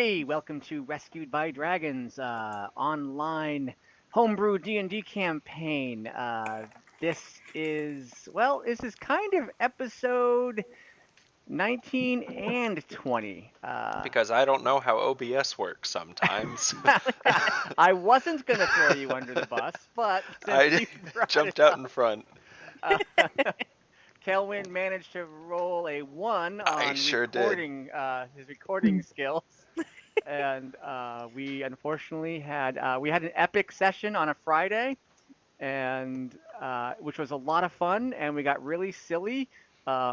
Hey, welcome to Rescued by Dragons, online homebrew D&D campaign. This is kind of episode 19 and 20. Because I don't know how OBS works sometimes. I wasn't going to throw you under the bus, but since I you brought jumped it out up, in front. Kelwin managed to roll a 1 I on sure did. recording, his recording skills. And we unfortunately had an epic session on a Friday, and which was a lot of fun, and we got really silly,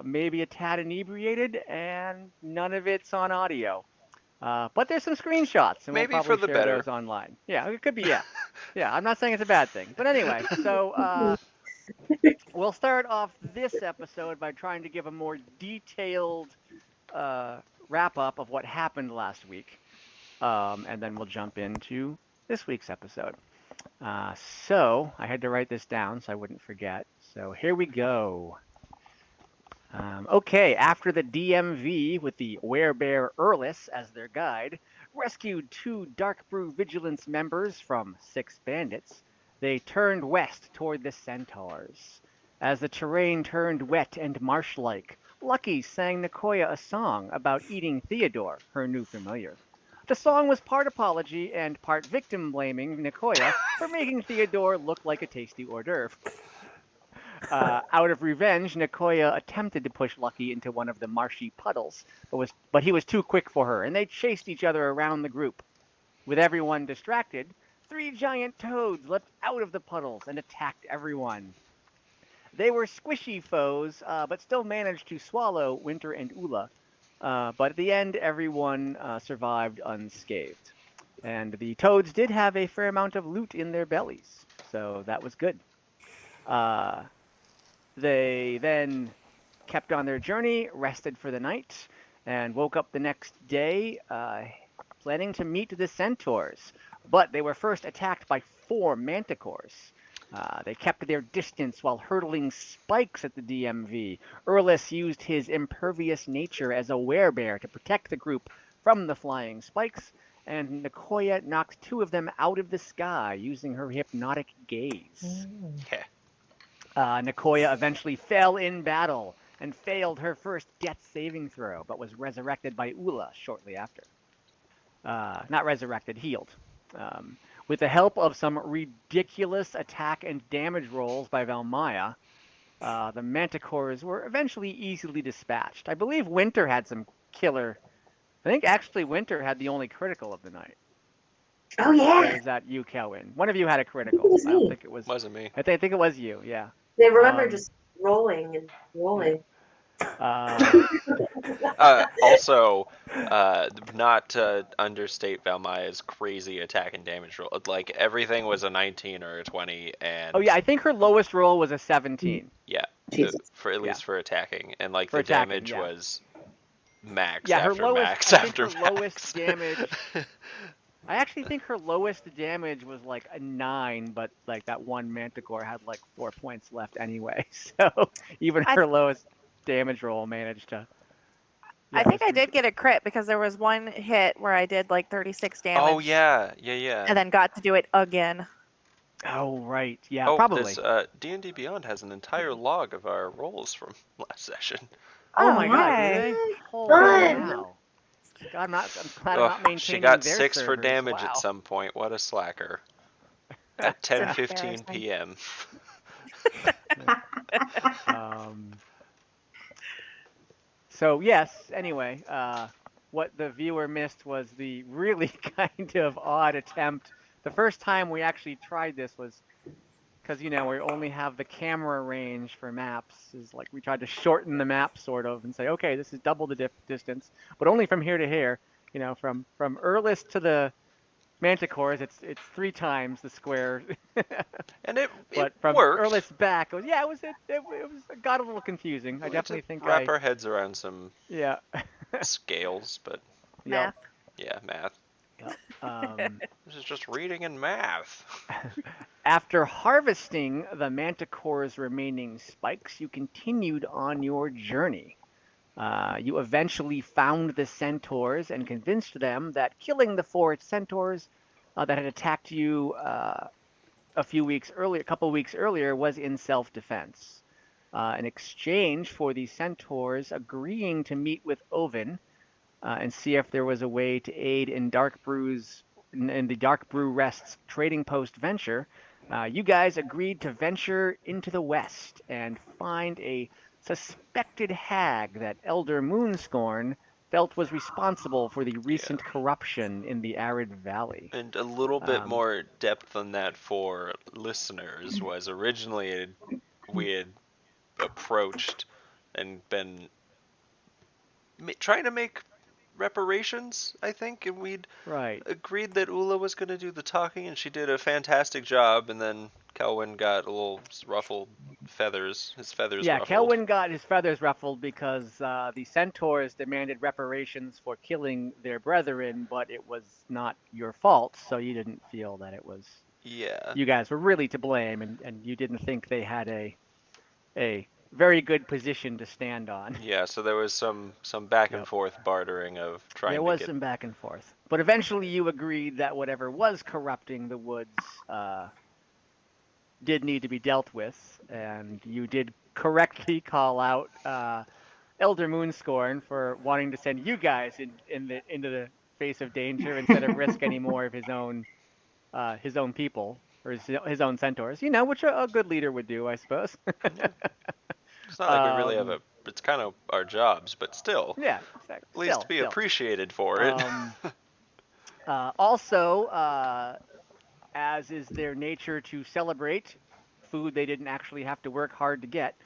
maybe a tad inebriated, and none of it's on audio. But there's some screenshots, and we'll Maybe for probably the share better. those online. Yeah, it could be. Yeah, yeah. I'm not saying it's a bad thing, but anyway. So we'll start off this episode by trying to give a more detailed wrap up of what happened last week. And then we'll jump into this week's episode. So I had to write this down so I wouldn't forget. So here we go. Okay, after the DMV with the Werebear Earless as their guide, rescued 2 Darkbrew Vigilance members from 6 bandits, they turned west toward the Centaurs. As the terrain turned wet and marsh-like, Lucky sang Nicoya a song about eating Theodore, her new familiar. The song was part apology and part victim blaming Nicoya for making Theodore look like a tasty hors d'oeuvre. Out of revenge, Nicoya attempted to push Lucky into one of the marshy puddles, but he was too quick for her, and they chased each other around the group. With everyone distracted, 3 giant toads leapt out of the puddles and attacked everyone. They were squishy foes, but still managed to swallow Winter and Ula. But at the end, everyone survived unscathed. And the toads did have a fair amount of loot in their bellies, so that was good. They then kept on their journey, rested for the night, and woke up the next day planning to meet the Centaurs. But they were first attacked by 4 Manticores. They kept their distance while hurtling spikes at the DMV. Earless used his impervious nature as a werebear to protect the group from the flying spikes, and Nicoya knocked 2 of them out of the sky using her hypnotic gaze. Nicoya eventually fell in battle and failed her first death saving throw, but was resurrected by Ula shortly after. Not resurrected, healed. With the help of some ridiculous attack and damage rolls by Valmaya, the Manticores were eventually easily dispatched. I believe Winter had some killer. I think actually Winter had the only critical of the night. Oh yeah. Or was that you, Kelwin? One of you had a critical. It was I don't me. think it was. Wasn't me. I think it was you. Yeah. They remember just rolling and rolling. Also, not to understate Valmaya's crazy attack and damage roll. Like, everything was a 19 or a 20, and... Oh yeah, I think her lowest roll was a 17. Yeah, for at least for attacking. And, like, for the attacking, damage was max her after lowest, max I after think her max. lowest damage... I actually think her lowest damage was like a 9, but like that one Manticore had like 4 points left anyway. So even her lowest damage roll managed to... Yeah, I think I did get a crit because there was one hit where I did like 36 damage. Oh, yeah. And then got to do it again. Oh, right. Yeah, probably. This D&D Beyond has an entire log of our rolls from last session. Oh my god, really? Holy cow. God, I'm glad I'm not maintaining she got their 6 servers. for damage Wow. at some point. What a slacker. At 10:15 p.m. So yes, anyway, what the viewer missed was the really kind of odd attempt. The first time we actually tried this was because, you know, we only have the camera range for maps. Is like we tried to shorten the map sort of and say, okay, this is double the distance, but only from here to here. You know, from Earless to the Manticores, it's 3 times the square. And it from worked. Earless back, it got a little confusing. I definitely think wrap our heads around some scales, but math. Yeah, math. Yep. This is just reading and math. After harvesting the Manticore's remaining spikes, you continued on your journey. You eventually found the Centaurs and convinced them that killing the 4 Centaurs that had attacked you a couple weeks earlier, was in self-defense. In exchange for the Centaurs agreeing to meet with Oven and see if there was a way to aid in in the Darkbrew Rest's trading post venture, you guys agreed to venture into the west and find a suspected hag that Elder Moonscorn felt was responsible for the recent corruption in the Arid Valley. And a little bit more depth than that for listeners was originally we had approached and been trying to make reparations, I think, and we'd agreed that Ula was going to do the talking, and she did a fantastic job, and then Kelwyn got a little ruffled his feathers ruffled. Kelwyn got his feathers ruffled because the Centaurs demanded reparations for killing their brethren, but it was not your fault, so you didn't feel that it was... You guys were really to blame, and you didn't think they had a very good position to stand on. Yeah, so there was some back and forth bartering of trying to get... There was some back and forth. But eventually you agreed that whatever was corrupting the woods did need to be dealt with, and you did correctly call out Elder Moonscorn for wanting to send you guys into the face of danger instead of risk any more of his own people, or his own centaurs, which a good leader would do, I suppose. It's not like we really have it's kind of our jobs, but still. Yeah, exactly. At least be appreciated for it. Also, as is their nature to celebrate food they didn't actually have to work hard to get,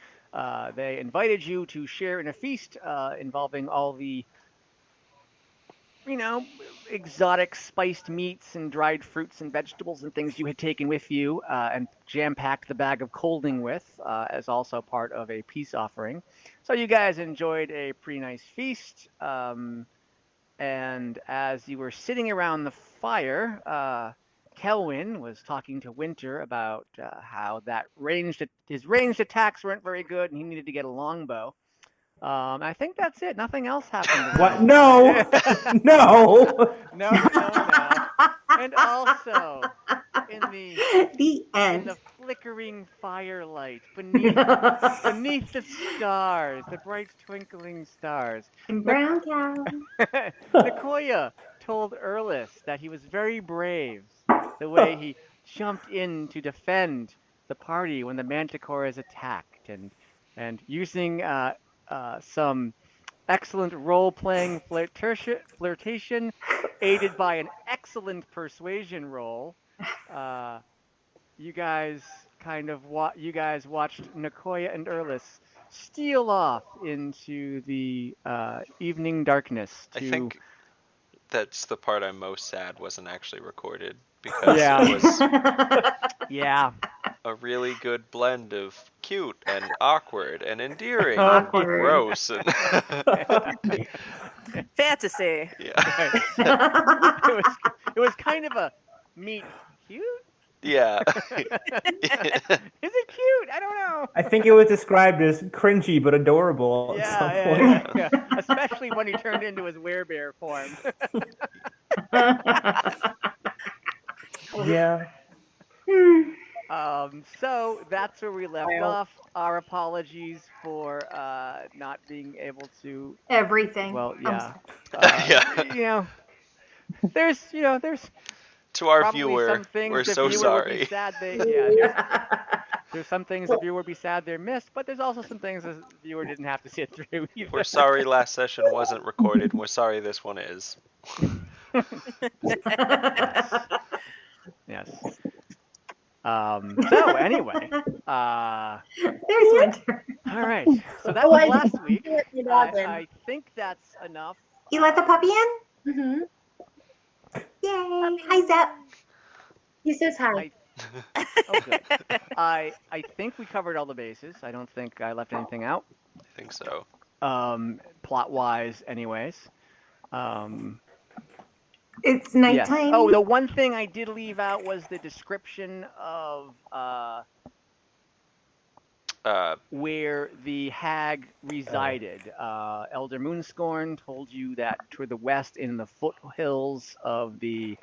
they invited you to share in a feast involving all the exotic spiced meats and dried fruits and vegetables and things you had taken with you and jam-packed the bag of colding with as also part of a peace offering. So you guys enjoyed a pretty nice feast. And as you were sitting around the fire, Kelwyn was talking to Winter about how his ranged attacks weren't very good and he needed to get a longbow. I think that's it. Nothing else happened. What? No. No. No. And also, in the end. In the flickering firelight beneath the stars, the bright twinkling stars, in Brown Town, Nicoya told Erlis that he was very brave, the way he jumped in to defend the party when the Manticore is attacked, and using some excellent role-playing flirtation, aided by an excellent persuasion roll. You guys watched Nicoya and Erlis steal off into the evening darkness. I think that's the part I'm most sad wasn't actually recorded, because it was a really good blend of cute and awkward and endearing and gross and fantasy. Yeah. It was kind of a meet cute. Yeah. Is it cute? I don't know. I think it was described as cringy but adorable at some point. Yeah. Especially when he turned into his werebear form. Yeah. So that's where we left off. Our apologies for not being able to everything. Well, yeah. There's to our viewer, we're so sorry. There's some things the viewer would be sad they missed, but there's also some things the viewer didn't have to sit through either. We're sorry last session wasn't recorded. We're sorry this one is. Yes. So anyway, there's Winter. All right. So that was last week. I think that's enough. You let the puppy in? Mm-hmm. Yay! Hi, Zep. He says hi. Good. I think we covered all the bases. I don't think I left anything out. I think so. Plot-wise, anyways. It's nighttime. Yes. Oh, the one thing I did leave out was the description of where the hag resided. Elder Moonscorn told you that toward the west, in the foothills of the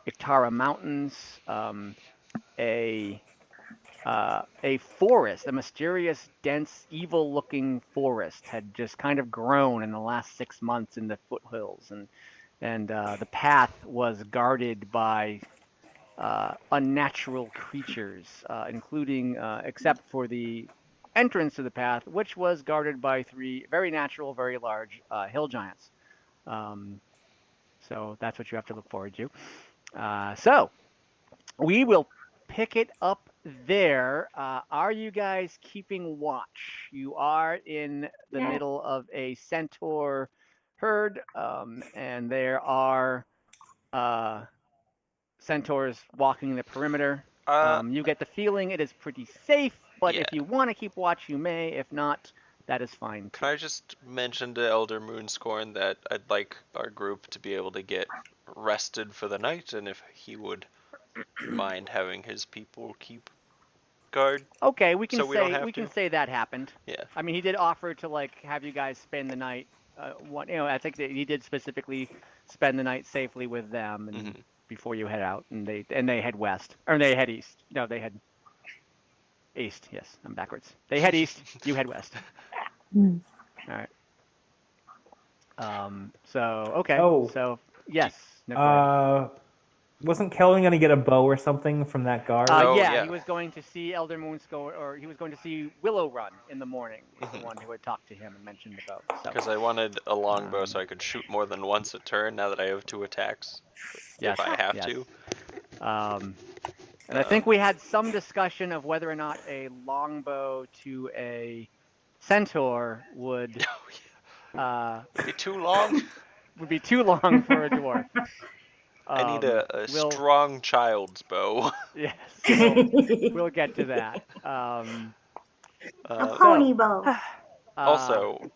Iktara Mountains, a forest, a mysterious, dense, evil-looking forest, had just kind of grown in the last 6 months in the foothills, and the path was guarded by unnatural creatures, including, except for the entrance to the path, which was guarded by 3 very natural, very large hill giants. So that's what you have to look forward to. So we will pick it up there. Are you guys keeping watch? You are in the Yeah. middle of a Centaur herd, and there are Centaurs walking the perimeter. You get the feeling it is pretty safe, but Yeah. if you want to keep watch, you may. If not, that is fine. Can I just mention to Elder Moonscorn that I'd like our group to be able to get rested for the night, and if he would mind having his people keep guard. Okay, we can So we don't have we can to? say that happened. Yeah. I mean, he did offer to have you guys spend the night. I think that he did specifically spend the night safely with them, and before you head out, and they head west, or they head east. No, they head east. Yes, I'm backwards. They head east. You head west. All right. So okay. Oh. So yes. No, go ahead. Wasn't Kelvin gonna get a bow or something from that guard? Oh, yeah, yeah. he was going to see Elder Moonscorn, or he was going to see Willow Run in the morning. Was the one who had talked to him and mentioned about. Because I wanted a longbow so I could shoot more than once a turn now that I have 2 attacks. Yes, If I have yes. to. And I think we had some discussion of whether or not a longbow to a Centaur would Be too long? would be too long for a dwarf. I need a we'll- strong child's bow. Yes, we'll get to that. A pony bow. Also,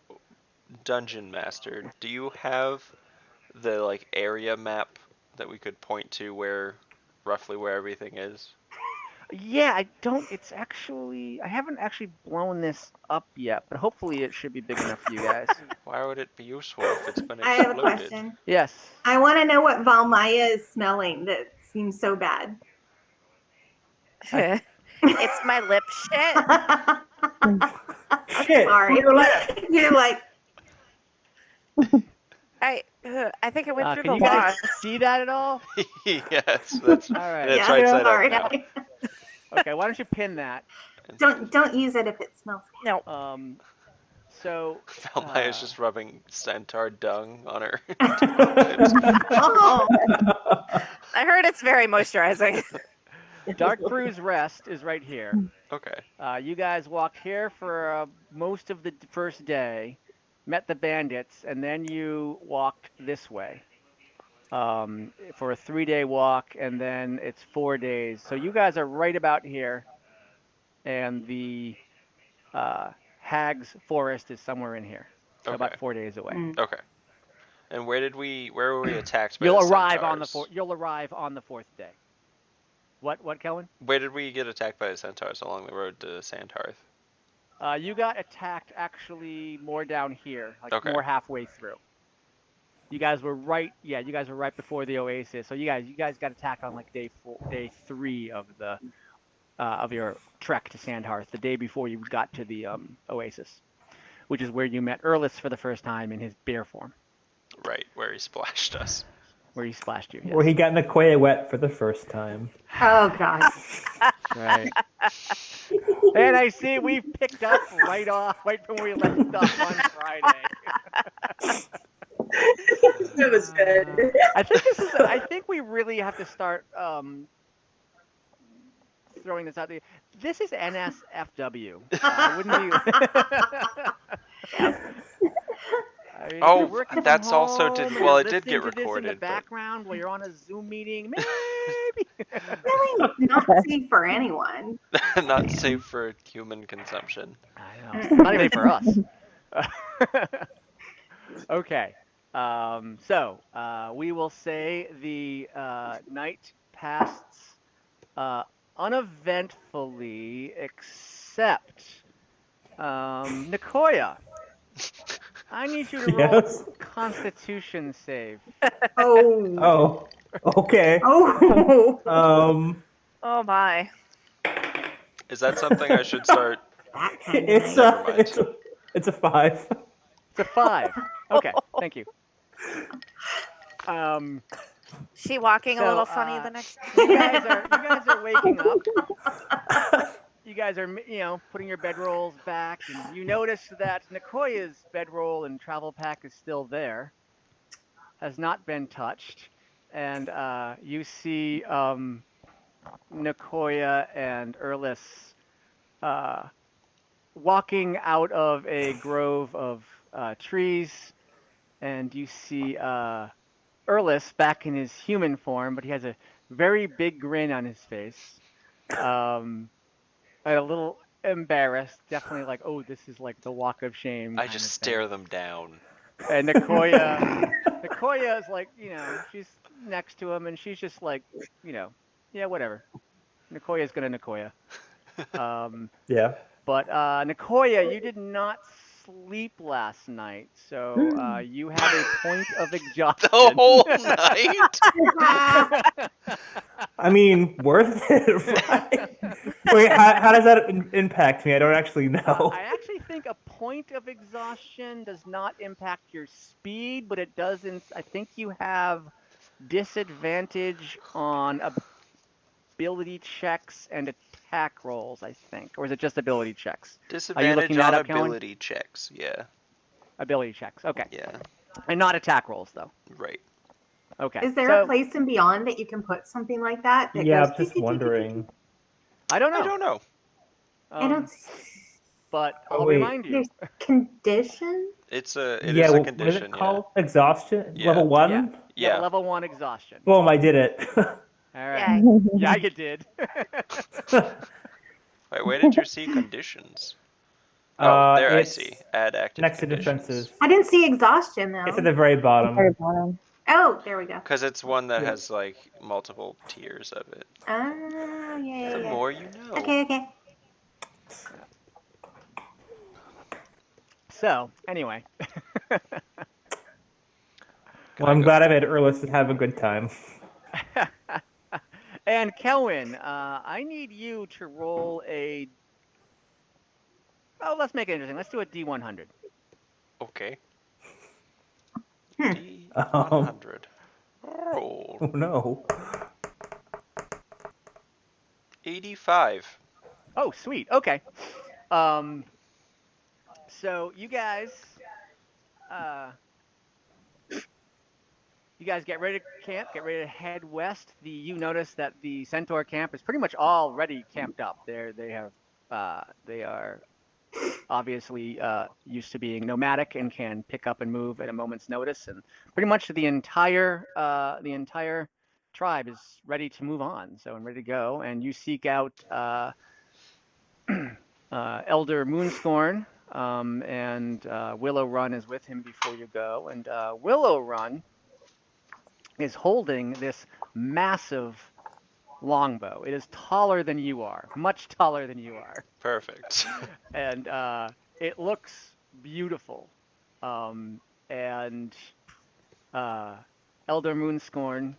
Dungeon Master, do you have the area map that we could point to roughly where everything is? yeah, I don't. It's actually I haven't actually blown this up yet, but hopefully it should be big enough for you guys. Why would it be useful if it's been I exploded? have a question. Yes. I want to know what Valmaya is smelling that seems so bad. It's my lip shit. Shit. Sorry. You're like, I think it went through Can the you guys wash. see that at all? Yes, that's All right. It's yeah, right side sorry. up now. Okay, why don't you pin that? Don't use it if it smells No. So Valmaya's just rubbing Centaur dung on her. bad. Oh, I heard it's very moisturizing. Darkbrew's Rest is right here. Okay. You guys walked here for most of the first day, met the bandits, and then you walked this way for a 3-day walk, and then it's 4 days. So you guys are right about here, and the Hag's Forest is somewhere in here, so about Okay. 4 days away. Okay. And where were we attacked by You'll the arrive on the Centaurs? you'll arrive on the 4th day. What, Kellen? Where did we get attacked by the Centaurs along the road to Sandhearth? You got attacked actually more down here, Okay. more halfway through. You guys were right. Yeah, you guys were right before the oasis. So you guys got attacked on day 3 of the of your trek to Sandhearth, the day before you got to the oasis, which is where you met Erlis for the first time in his bear form, Right, where he splashed us. where he splashed you. Yes. Where he got Nakoya wet for the first time. oh gosh. Right. And I see we picked up right from where we left off on Friday. It was good. I think we really have to start throwing this out there. This is NSFW. Wouldn't you? I mean, Oh, you're working from that's also home, well, you're it did get listening to this in recorded, the but- background while you're on a Zoom meeting. Maybe. Really not safe for anyone. Not safe for human consumption. I know. Not even for us. Okay. So we will say the night passed uneventfully, except except Nicoya. I need you to roll Yes. a Constitution save. Oh. Oh. Okay. Oh. Oh my. Is that something I should start? That kind of It's night. Never mind. it's a 5. It's a 5. Okay, thank you. She walking a So, little funny the next. you guys are waking up. You guys are, putting your bedrolls back, and you notice that Nicoya's bedroll and travel pack is still there, has not been touched, and you see Nicoya and Erlis walking out of a grove of trees, and you see Erlis back in his human form, but he has a very big grin on his face. A little embarrassed, definitely like, oh, this is like the walk of shame. I kind just of stare thing. them down. And Nicoya is like, she's next to him, and she's just like, yeah, whatever. Nicoya's gonna Nicoya. Yeah. But Nicoya, you did not sleep last night, so you have a point of exhaustion. The whole night? I mean, worth it, right? Wait, how does that impact me? I don't actually know. I actually think a point of exhaustion does not impact your speed, but it does. I think you have disadvantage on ability checks and attack rolls, I think. Or is it just ability checks? Disadvantage looking that on up, Kellen? ability checks. Yeah. Ability checks, okay. Yeah. And not attack rolls, though. Right. Okay. Is there so, a place in Beyond that you can put something like that? Yeah, goes I'm just wondering. I don't know. I don't know. I don't. But Oh, I'll wait. remind you. There's condition. It is a What is condition. it called? Exhaustion? Yeah. Level 1? Yeah. Yeah. Level 1 exhaustion. Boom, I did it. All right. Yay. Yeah, you did. Wait, where did you see conditions? Oh, there I it's see. Add active next to conditions. defenses. I didn't see exhaustion though. It's at the very bottom. Very bottom. Oh, there we go. Because it's one that Yeah. has like multiple tiers of it. Ah, yeah. The more you know. Okay. So, anyway. Well, I'm glad I made Erlis have a good time. And Kelvin, I need you to roll a. Oh, let's make it interesting. Let's do a D100. Okay. Hmm. D100. Roll. Oh no. 85. Oh, sweet. Okay. So you guys get ready to camp. Get ready to head west. You notice that the Centaur camp is pretty much already camped up. They are obviously used to being nomadic and can pick up and move at a moment's notice. And pretty much the entire tribe is ready to move on. So I'm ready to go. And you seek out Elder Moonscorn. And Willow Run is with him before you go. And Willow Run is holding this massive longbow. It is taller than you are, much taller than you are. Perfect. And it looks beautiful. And Elder Moonscorn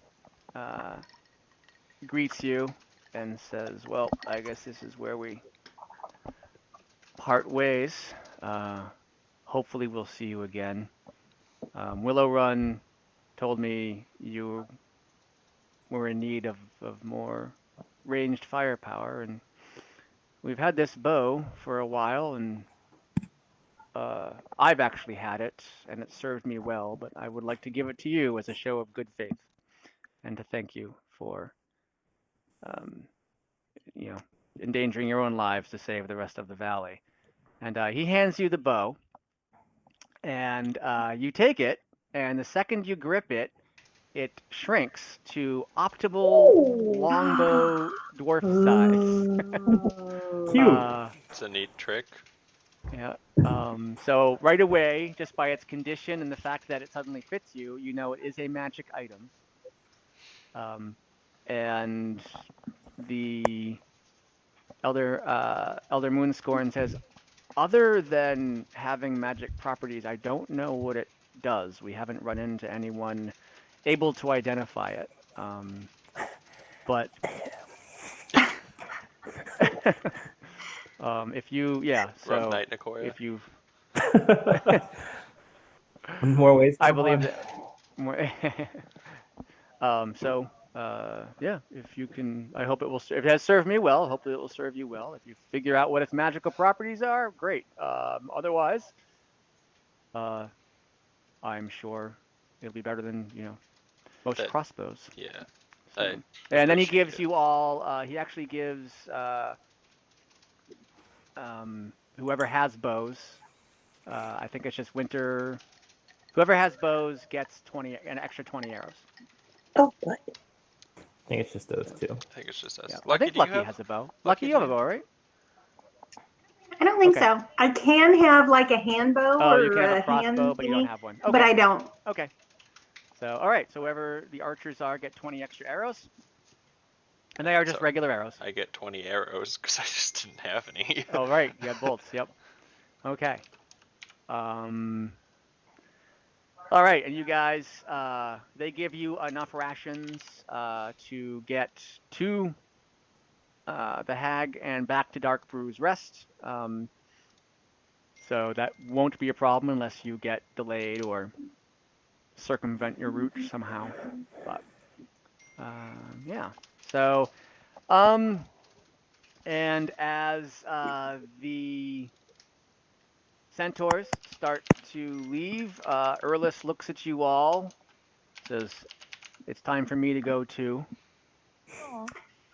greets you and says, well, I guess this is where we part ways. Hopefully we'll see you again. Willow Run told me you were in need of more ranged firepower, and we've had this bow for a while, and I've actually had it, and it served me well, but I would like to give it to you as a show of good faith, and to thank you for endangering your own lives to save the rest of the valley. And he hands you the bow, and you take it, and the second you grip it, it shrinks to optimal longbow dwarf size. Cute. It's a neat trick. Yeah. So right away, just by its condition and the fact that it suddenly fits you, you know it is a magic item. And the Elder Moonscorn says, other than having magic properties, I don't know what it does. We haven't run into anyone able to identify it. But if you, yeah, Rum so Night Nicoya. if you've, More ways. I than believe one. that. Yeah, if you can, I hope it will. If it has served me well, hopefully it will serve you well. If you figure out what its magical properties are, great. Otherwise, I'm sure it'll be better than most crossbows. Yeah. So, and then he gives you all. He actually gives whoever has bows. I think it's just winter. Whoever has bows gets an extra 20 arrows. Oh, good. I think it's just those two. I think it's just us. Yeah. Lucky, I think Lucky has a bow. Lucky, you have a bow, right? I don't think Okay. so. I can have like a hand bow Oh, or you can have a hand crossbow, but you don't thingy, have one. Okay. but I don't. Okay. So, all right. So whoever the archers are get 20 extra arrows, and they are just regular arrows. I get 20 arrows because I just didn't have any. Oh, right. You have bolts. Yep. Okay. All right, and you guys, they give you enough rations to get to the Hag and back to Darkbrew's Rest. So that won't be a problem unless you get delayed or circumvent your route somehow. But yeah. So, and as the Centaurs start to leave, Erlis looks at you all, says, "It's time for me to go too."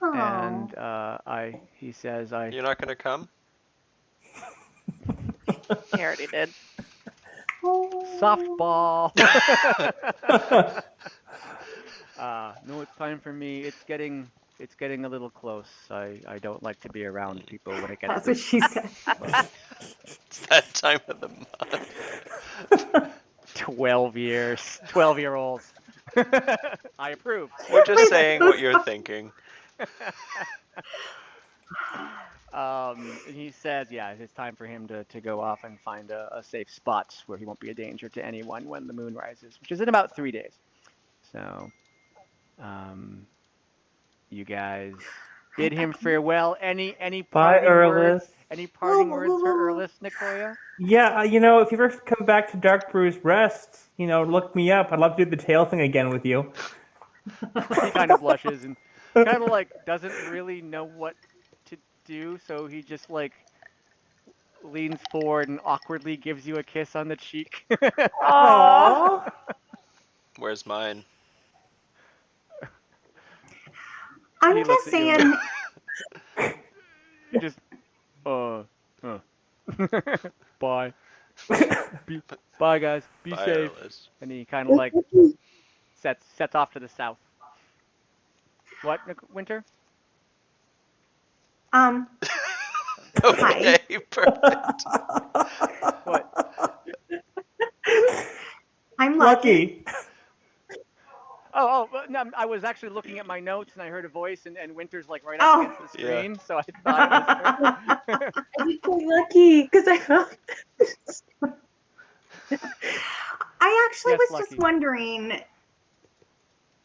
And he says, You're not gonna come? He already did. Softball. No, it's time for me. It's getting a little close. I don't like to be around people when it gets. That's what she said. It's that time of the month. 12-year-olds. I approve. We're just saying what you're thinking. He says, yeah, it's time for him to go off and find a safe spot where he won't be a danger to anyone when the moon rises, which is in about 3 days. So, you guys bid him farewell. Any Bye, parting words? Erlis. Any parting words for Erlis, Nicoya? Yeah, if you ever come back to Darkbrew's Rest, look me up. I'd love to do the tail thing again with you. He kind of blushes and kind of like doesn't really know what to do, so he just like leans forward and awkwardly gives you a kiss on the cheek. Aww. Where's mine? I'm He just looks at you. saying. You just, bye. Bye, guys. Be Bye, safe. Erlis. And he kind of like sets off to the south. What, Winter? Okay, perfect. What? I'm lucky. Oh, no, I was actually looking at my notes and I heard a voice and Winter's like right up against the screen, so I thought it was her. I'm so lucky because I actually Yes, was lucky. just wondering,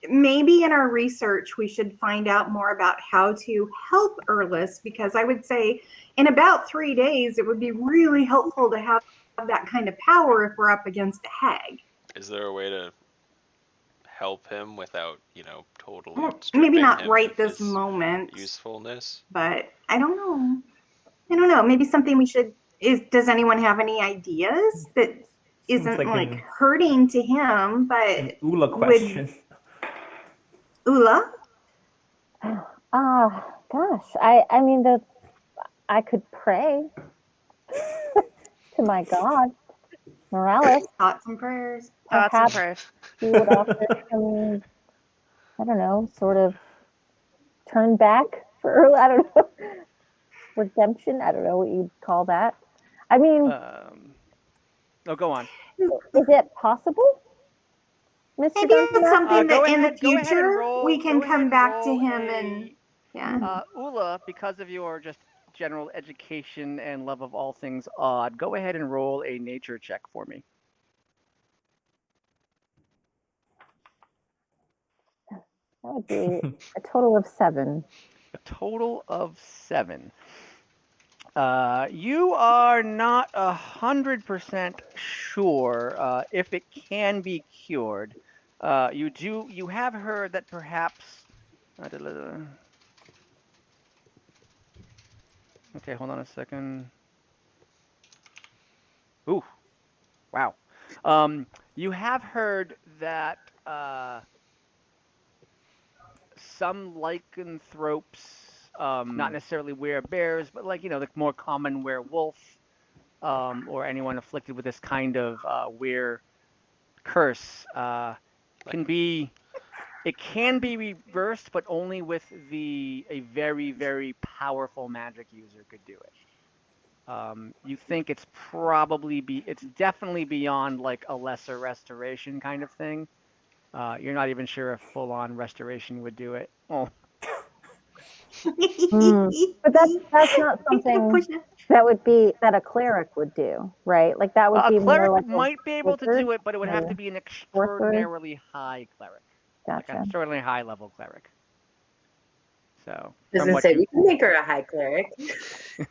maybe in our research we should find out more about how to help Erlis, because I would say in about 3 days it would be really helpful to have that kind of power if we're up against a hag. Is there a way to help him without, totally Well, stripping maybe not him right of this his moment, usefulness? but I don't know. Maybe something we should does anyone have any ideas that isn't like hurting to him, but An Ula question. Ula? Gosh, I mean, I could pray to my God, Morales. Thoughts and prayers. Thoughts and Perhaps prayers. he would offer some, I don't know, sort of turn back for, I don't know, redemption. I don't know what you'd call that. I mean, Go on. is it possible, Mr. Maybe it's Duncan? something Go that in ahead- the go ahead and future roll- we can go ahead come and back to roll him and yeah. Ula, because of your just general education and love of all things odd, go ahead and roll a nature check for me. That would be a total of 7. A total of 7. You are not 100% sure if it can be cured. You have heard that perhaps. Okay, hold on a second. Ooh, wow. You have heard that some lycanthropes, not necessarily werebears, but like, the more common werewolf, or anyone afflicted with this kind of were curse, can be reversed, but only with a very, very powerful magic user could do it. You think it's definitely beyond like a lesser restoration kind of thing. You're not even sure if full-on restoration would do it. Oh. But that's not something that a cleric would do, right? Like that would be a cleric more like might be able to do it, but it would have to be an extraordinarily high cleric. Gotcha. Like an extraordinarily high level cleric. So Doesn't say you can make her a high cleric.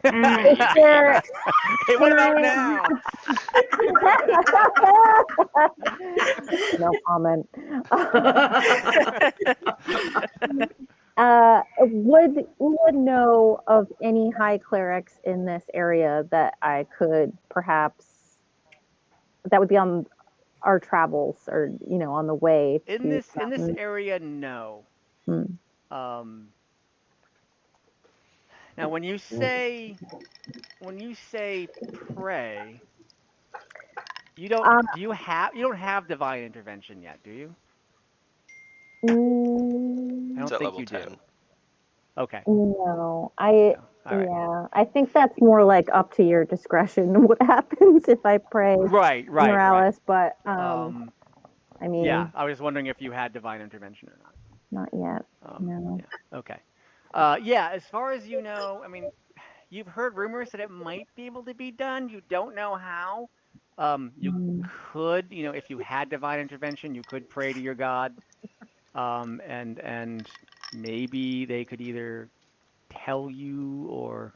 Hey, what about now? No comment. Would know of any high clerics in this area that I could perhaps that would be on our travels or on the way in this area? No. Now when you say pray, you don't have divine intervention yet, do you? I don't think you 10. do. Okay. No, Right. I think that's more like up to your discretion what happens if I pray. Right. Morales, but I mean, yeah, I was wondering if you had divine intervention or not. Not yet. No. Yeah. Okay. Yeah, as far as you know, I mean, you've heard rumors that it might be able to be done. You don't know how. You could, if you had divine intervention, you could pray to your god, and maybe they could either tell you or,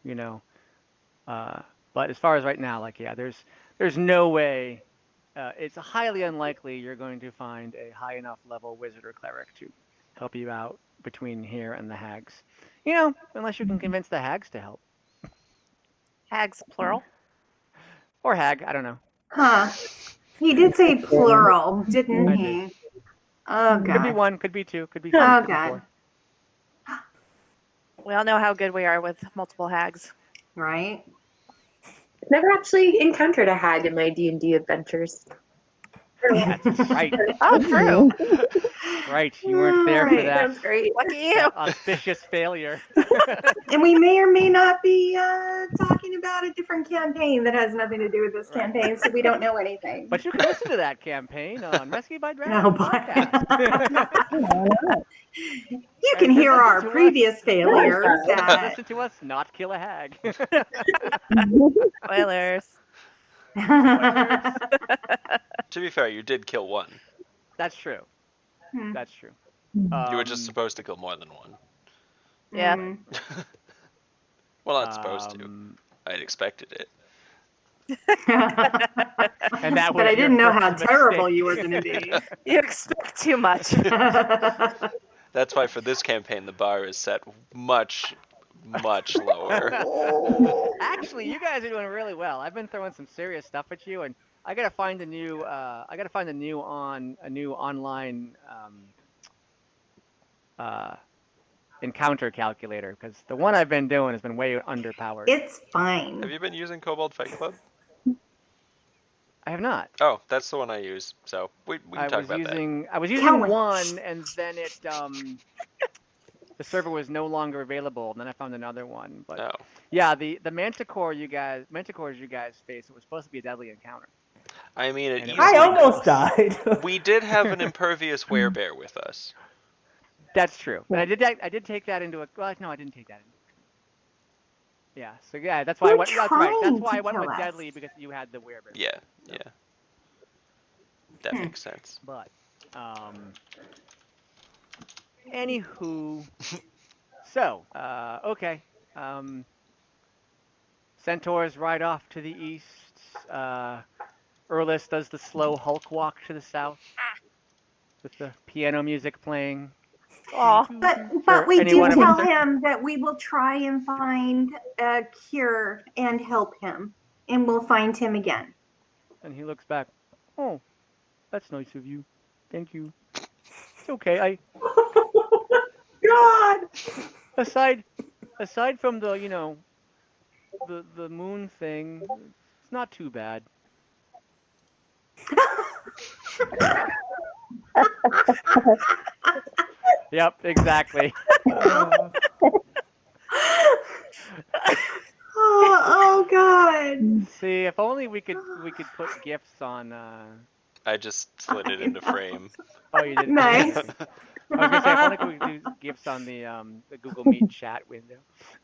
but as far as right now, like, yeah, there's no way. It's highly unlikely you're going to find a high enough level wizard or cleric to help you out between here and the hags. Unless you can convince the hags to help. Hags, plural. Or hag, I don't know. Huh. He did say plural, didn't I he? did. Oh, God. Could be 1, could be 2, could be 3, Oh, could be God. 4. We all know how good we are with multiple hags. Right? Never actually encountered a hag in my D&D adventures. That's right. Oh, true. Right, you weren't there for Right, that. Sounds great. Lucky you. That auspicious failure. And we may or may not be talking about a different campaign that has nothing to do with this campaign, so we don't know anything. But you can listen to that campaign on Rescue by Dragon Oh, boy. podcast. You can hear our previous failures. Listen to us not kill a hag. Spoilers. To be fair, you did kill one. That's true. That's true. You were just supposed to kill more than one. Yeah. Well, not supposed to. I'd expected it. And that was but I your didn't know how first terrible mistake. you were going to be. You expect too much. That's why for this campaign the bar is set much, much lower. Actually, you guys are doing really well. I've been throwing some serious stuff at you, and I gotta find a new online encounter calculator, because the one I've been doing has been way underpowered. It's fine. Have you been using Kobold Fight Club? I have not. Oh, that's the one I use. So we can talk about that. I was using one, and then it the server was no longer available, and then I found another one. But yeah, the Manticores you guys faced, it was supposed to be a deadly encounter. I mean, I almost died. We did have an impervious werebear with us. That's true. But I did take that into a. Well, no, I didn't take that Yeah. So yeah, that's why I They're went. That's right. That's trying why I to went kill with us. deadly because you had the werebear. Yeah, yeah. That Hmm. makes sense. But anywho, so okay. Centaurs ride off to the east. Erlis does the slow Hulk walk to the south with the piano music playing. Oh, But For we do anyone of tell us- him that we will try and find a cure and help him, and we'll find him again. And he looks back. Oh, that's nice of you. Thank you. It's okay. God. Aside from the the moon thing, it's not too bad. Yep, exactly. Oh God. See, if only we could put gifts on. I just slid it into frame. Oh, you did. Nice. I was gonna say if only we could do gifts on the Google Meet chat window.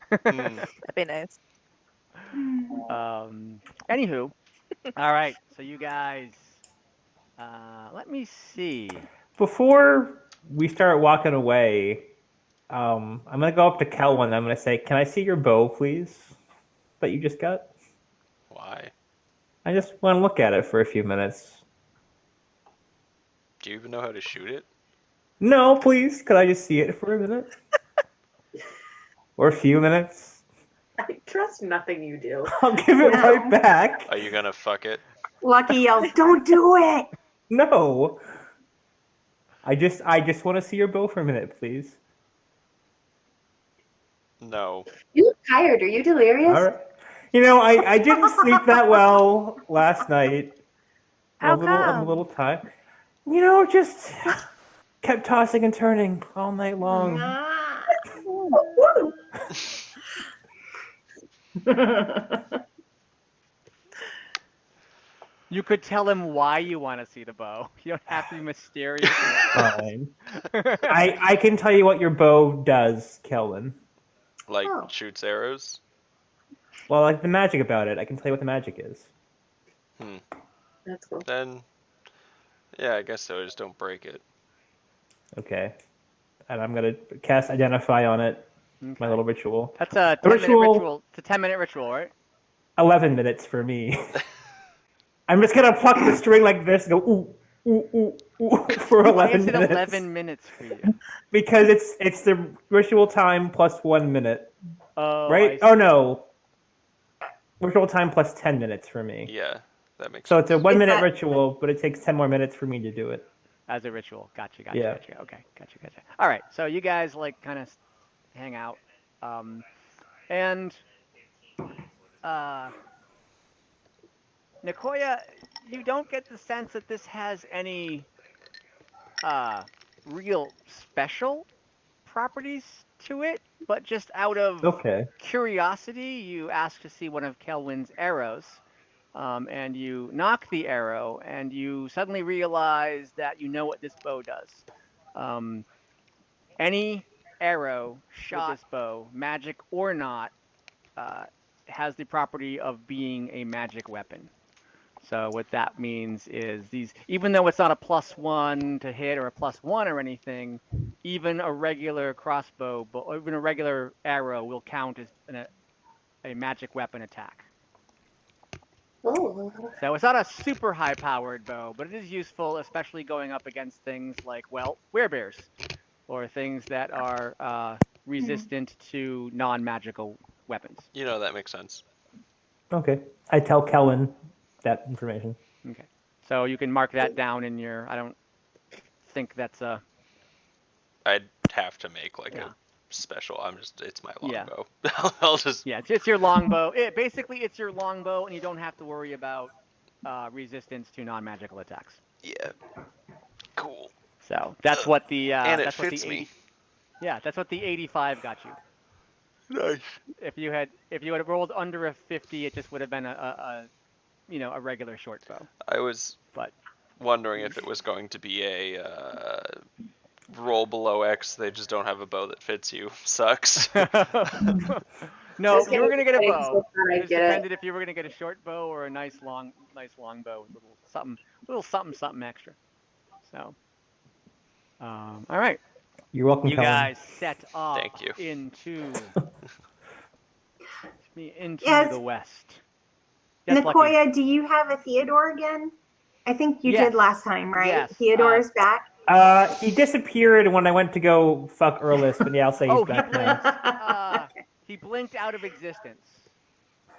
Hmm. that'd be nice. Anywho, all right. So you guys, let me see. Before we start walking away, I'm gonna go up to Kelwin and I'm gonna say, "Can I see your bow, please? That you just got? Why? I just want to look at it for a few minutes." Do you even know how to shoot it? No, please. Could I just see it for a minute? Or a few minutes? I trust nothing you do. I'll give it No. right back. Are you gonna fuck it? Lucky yells, "Don't do it!" No. I just want to see your bow for a minute, please. No. You look tired. Are you delirious? All right. I didn't sleep that well last night. How I'm a come? little tired. Just kept tossing and turning all night long. You could tell him why you want to see the bow. You don't have to be mysterious. Fine. I can tell you what your bow does, Kelvin. Like Oh. shoots arrows? Well, like the magic about it. I can tell you what the magic is. That's cool. Then, yeah, I guess so. Just don't break it. Okay. And I'm gonna cast Identify on it. Okay. My little ritual. That's a The 10-minute ritual- ritual. It's a 10-minute ritual, right? 11 minutes for me. I'm just gonna pluck the string like this and go ooh, ooh, ooh, ooh for 11 Why is it minutes. 11 minutes for you? Because it's the ritual time plus 1 minute, Oh, right? I Oh no, ritual time plus 10 minutes for me. Yeah, that makes So sense. it's a 1 minute that- ritual, but it takes 10 more minutes for me to do it. As a ritual. Gotcha. Yeah. Okay, gotcha. All right, so you guys kind of hang out, and Nicoya, you don't get the sense that this has any real special properties to it, but just out of Okay. curiosity, you ask to see one of Kelwin's arrows. And you knock the arrow, and you suddenly realize that you know what this bow does. Any arrow shot with this bow, magic or not, has the property of being a magic weapon. So what that means is even though it's not a +1 to hit or a +1 or anything, even a regular crossbow, or even a regular arrow will count as a magic weapon attack. Oh. So it's not a super high-powered bow, but it is useful, especially going up against things like, well, werebears, or things that are resistant to non-magical weapons. That makes sense. Okay. I tell Kellen that information. Okay. So you can mark that down in your. I don't think that's a. I'd have to make Yeah. a special. It's my Yeah. longbow. I'll just. Yeah, it's your longbow. Basically, it's your longbow, and you don't have to worry about resistance to non-magical attacks. Yeah. Cool. So that's what the. And it that's what fits the 80, me. Yeah, that's what the 85 got you. Nice. If you had rolled under a 50, it just would have been a regular short bow. I was But wondering if it was going to be a roll below X. They just don't have a bow that fits you. Sucks. No, Just you were gonna get a kidding, bow. so glad I It just get it. depended if you were gonna get a short bow or a nice long bow with little something extra. So, all right, You're welcome, you Kellen. guys set off Thank you. into Yes. the west. Yes, Lucky. Nicoya, do you have a Theodore again? I think you Yes. did last time, right? Yes. Theodore's back. He disappeared when I went to go fuck Erlis, but yeah, I'll say he's Oh, back now. he blinked out of existence.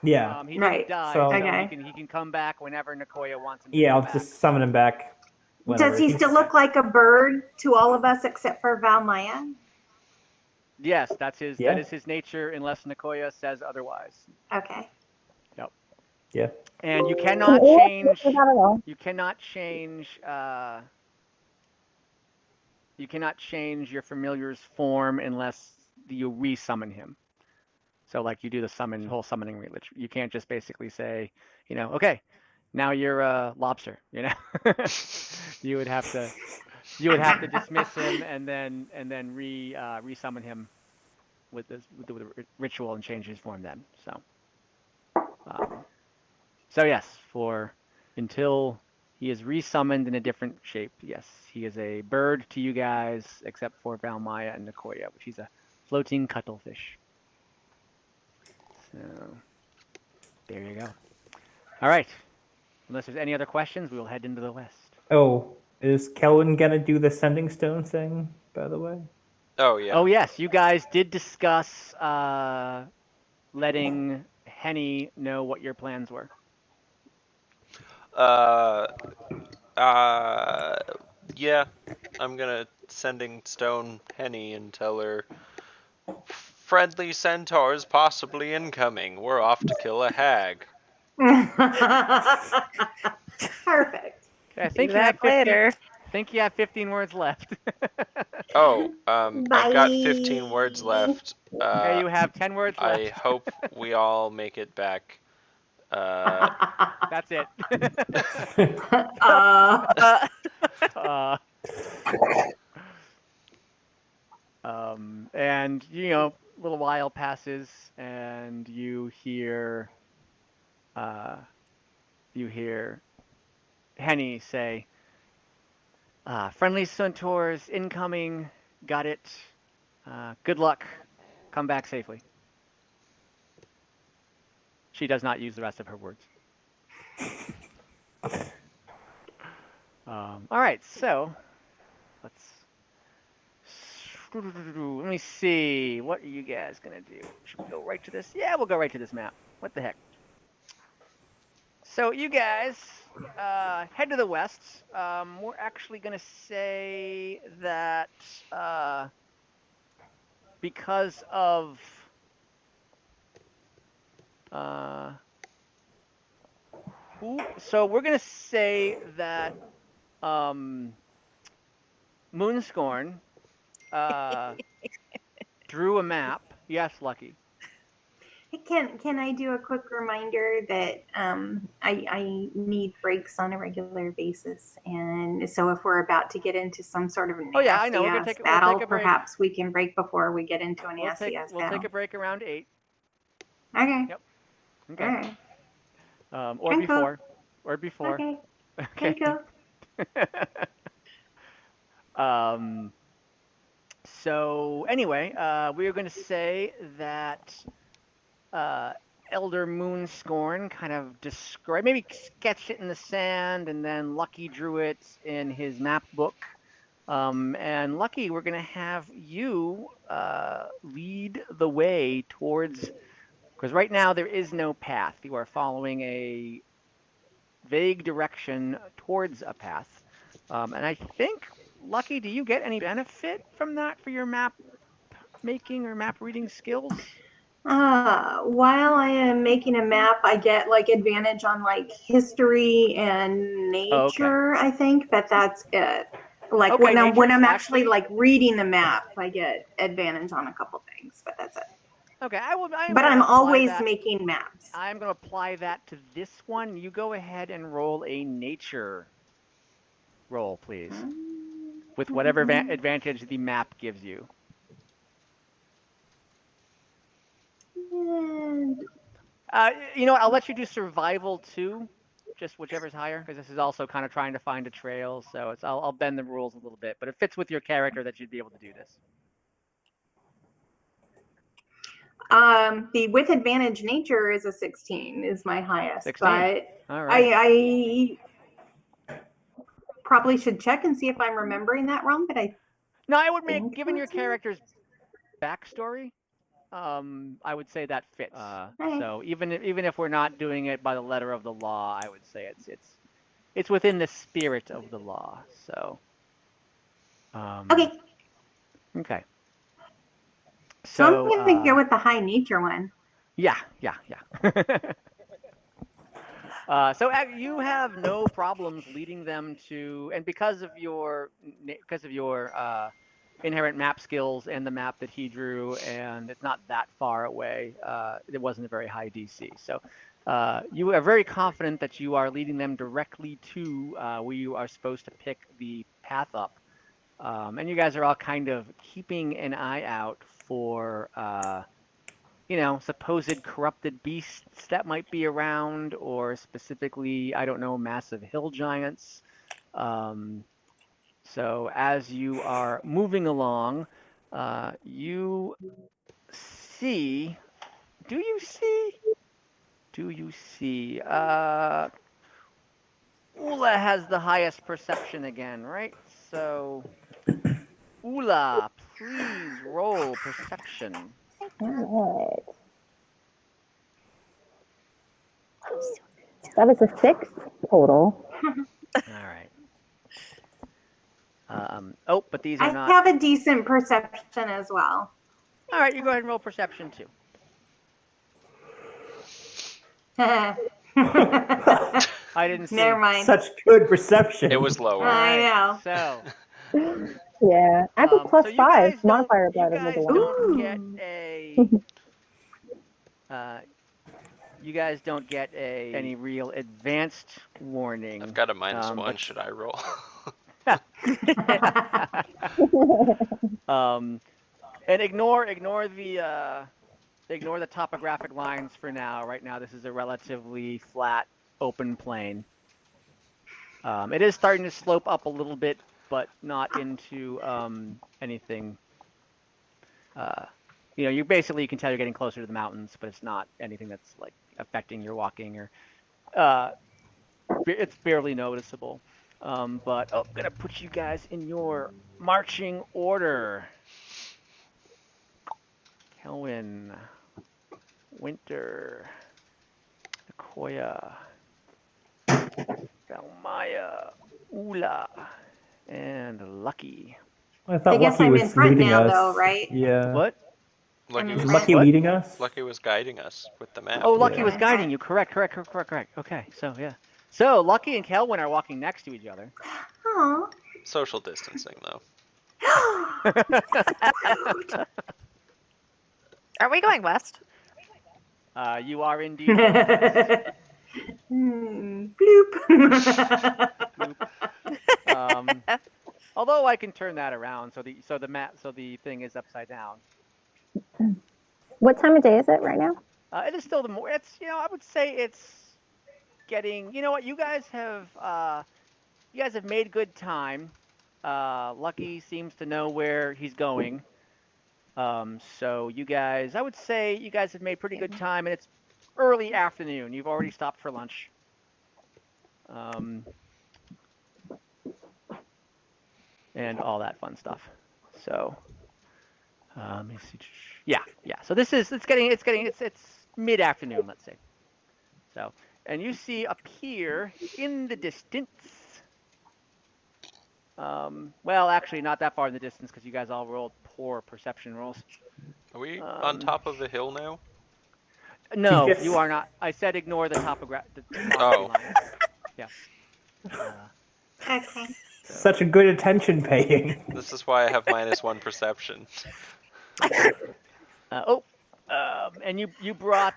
Yeah. He Right. didn't die, So- so Okay. he can come back whenever Nicoya wants him to Yeah, come I'll back. just summon him back. Whenever. Does he still look like a bird to all of us except for Valmaya? Yes, that's his. Yeah. That is his nature, unless Nicoya says otherwise. Okay. Yeah. And you Can cannot Orla change. do that at all? You cannot change. You cannot change your familiar's form unless you re-summon him. So, like you do the whole summoning ritual. You can't just basically say, okay, now you're a lobster. You would have to dismiss him and then re-summon him with the ritual and change his form then. So yes, until he is resummoned in a different shape. Yes, he is a bird to you guys, except for Valmaya and Nicoya, which he's a floating cuttlefish. So there you go. All right. Unless there's any other questions, we will head into the west. Oh, is Kellen gonna do the sending stone thing, by the way? Oh yeah. Oh yes, you guys did discuss letting Henny know what your plans were. Yeah. I'm gonna sending stone Henny and tell her friendly centaurs possibly incoming. We're off to kill a hag. Perfect. Okay, I Do think you that have 15, later. I think you have 15 words left. Oh, I've got 15 words Bye. left. Okay, you have 10 words left. I hope we all make it back. That's it. Uh, uh, and a little while passes, and you hear Henny say, "Friendly centaurs incoming. Got it. Good luck. Come back safely." She does not use the rest of her words. All right, so let me see. What are you guys gonna do? Should we go right to this? Yeah, we'll go right to this map. What the heck? So you guys head to the west. We're actually gonna say that because of so we're gonna say that Moonscorn drew a map. Yes, Lucky. can I do a quick reminder that I need breaks on a regular basis, and so if we're about to get into some sort of a nasty I know. We'll take battle, a break. perhaps we can break before we get into a nasty We'll battle. take a break around 8. Okay. Yep. Okay. All right. Or Thank you. before. Or before. Okay. Okay. Thank you. So anyway, we are going to say that Elder Moonscorn kind of maybe sketched it in the sand, and then Lucky drew it in his map book. And Lucky, we're going to have you lead the way towards, because right now there is no path. You are following a vague direction towards a path. And I think, Lucky, do you get any benefit from that for your map making or map reading skills? While I am making a map, I get like advantage on like history and nature. I think that's it. Like Okay, when I'm actually actually like reading the map, I get advantage on a couple things, but that's it. Okay, But I'm always making maps. I'm going to apply that to this one. You go ahead and roll a nature roll, please, with whatever advantage the map gives you. You know what? I'll let you do survival too, just whichever's higher, because this is also kind of trying to find a trail. So I'll bend the rules a little bit, but it fits with your character that you'd be able to do this. The with advantage nature is a 16 is my highest, 16. but All right. I probably should check and see if I'm remembering that wrong. But No, I would make, think given your that's it. character's backstory, I would say that fits. Right. So even if we're not doing it by the letter of the law, I would say it's within the spirit of the law. So. Okay. Okay. So I'm going to go with the high nature one. Yeah. So you have no problems leading them to, and because of your inherent map skills and the map that he drew, and it's not that far away. It wasn't a very high DC, so you are very confident that you are leading them directly to where you are supposed to pick the path up. And you guys are all kind of keeping an eye out for, supposed corrupted beasts that might be around, or specifically, I don't know, massive hill giants. So as you are moving along, you see. Do you see? Ula has the highest perception again, right? So, Ula, please roll perception. All right. That is a 6 total. All right. But these are I not. have a decent perception as well. All right, you go ahead and roll perception too. I I didn't see. Never mind. Such good perception. It was lower. I know. So, Yeah, I have a plus so you 5 guys modifier don't, about it. you guys don't get any real advanced warning. I've got a -1. Should I roll? And ignore the topographic lines for now. Right now, this is a relatively flat, open plain. It is starting to slope up a little bit, but not into anything. You basically, you can tell you're getting closer to the mountains, but it's not anything that's like affecting your walking, or it's barely noticeable. But I'm gonna put you guys in your marching order. Kelwin, Winter, Nicoya, Valmaya, Ula, and Lucky. I thought I guess Lucky I'm was in front leading now, us. though, right? Yeah. What? Lucky Was was, Lucky What? leading us? Lucky was guiding us with the map. Oh, Lucky Yeah. was guiding you. Correct. Okay, so yeah. So Lucky and Kelwin are walking next to each other. Aw. Social distancing, though. Are we going west? You are indeed. Bloop. Although I can turn that around, so the thing is upside down. What time of day is it right now? It is still it's I would say it's getting. You know what? You guys have made good time. Lucky seems to know where he's going. So you guys, I would say you guys have made pretty good time, and it's early afternoon. You've already stopped for lunch. And all that fun stuff. So, let me see. Yeah. So it's mid-afternoon, let's say. So, and you see appear in the distance. Well, actually, not that far in the distance, because you guys all rolled poor perception rolls. Are we on top of the hill now? No, Yes. you are not. I said ignore the topography Oh. line. Yeah. Okay. Such a good attention paying. This is why I have -1 perception. And you brought.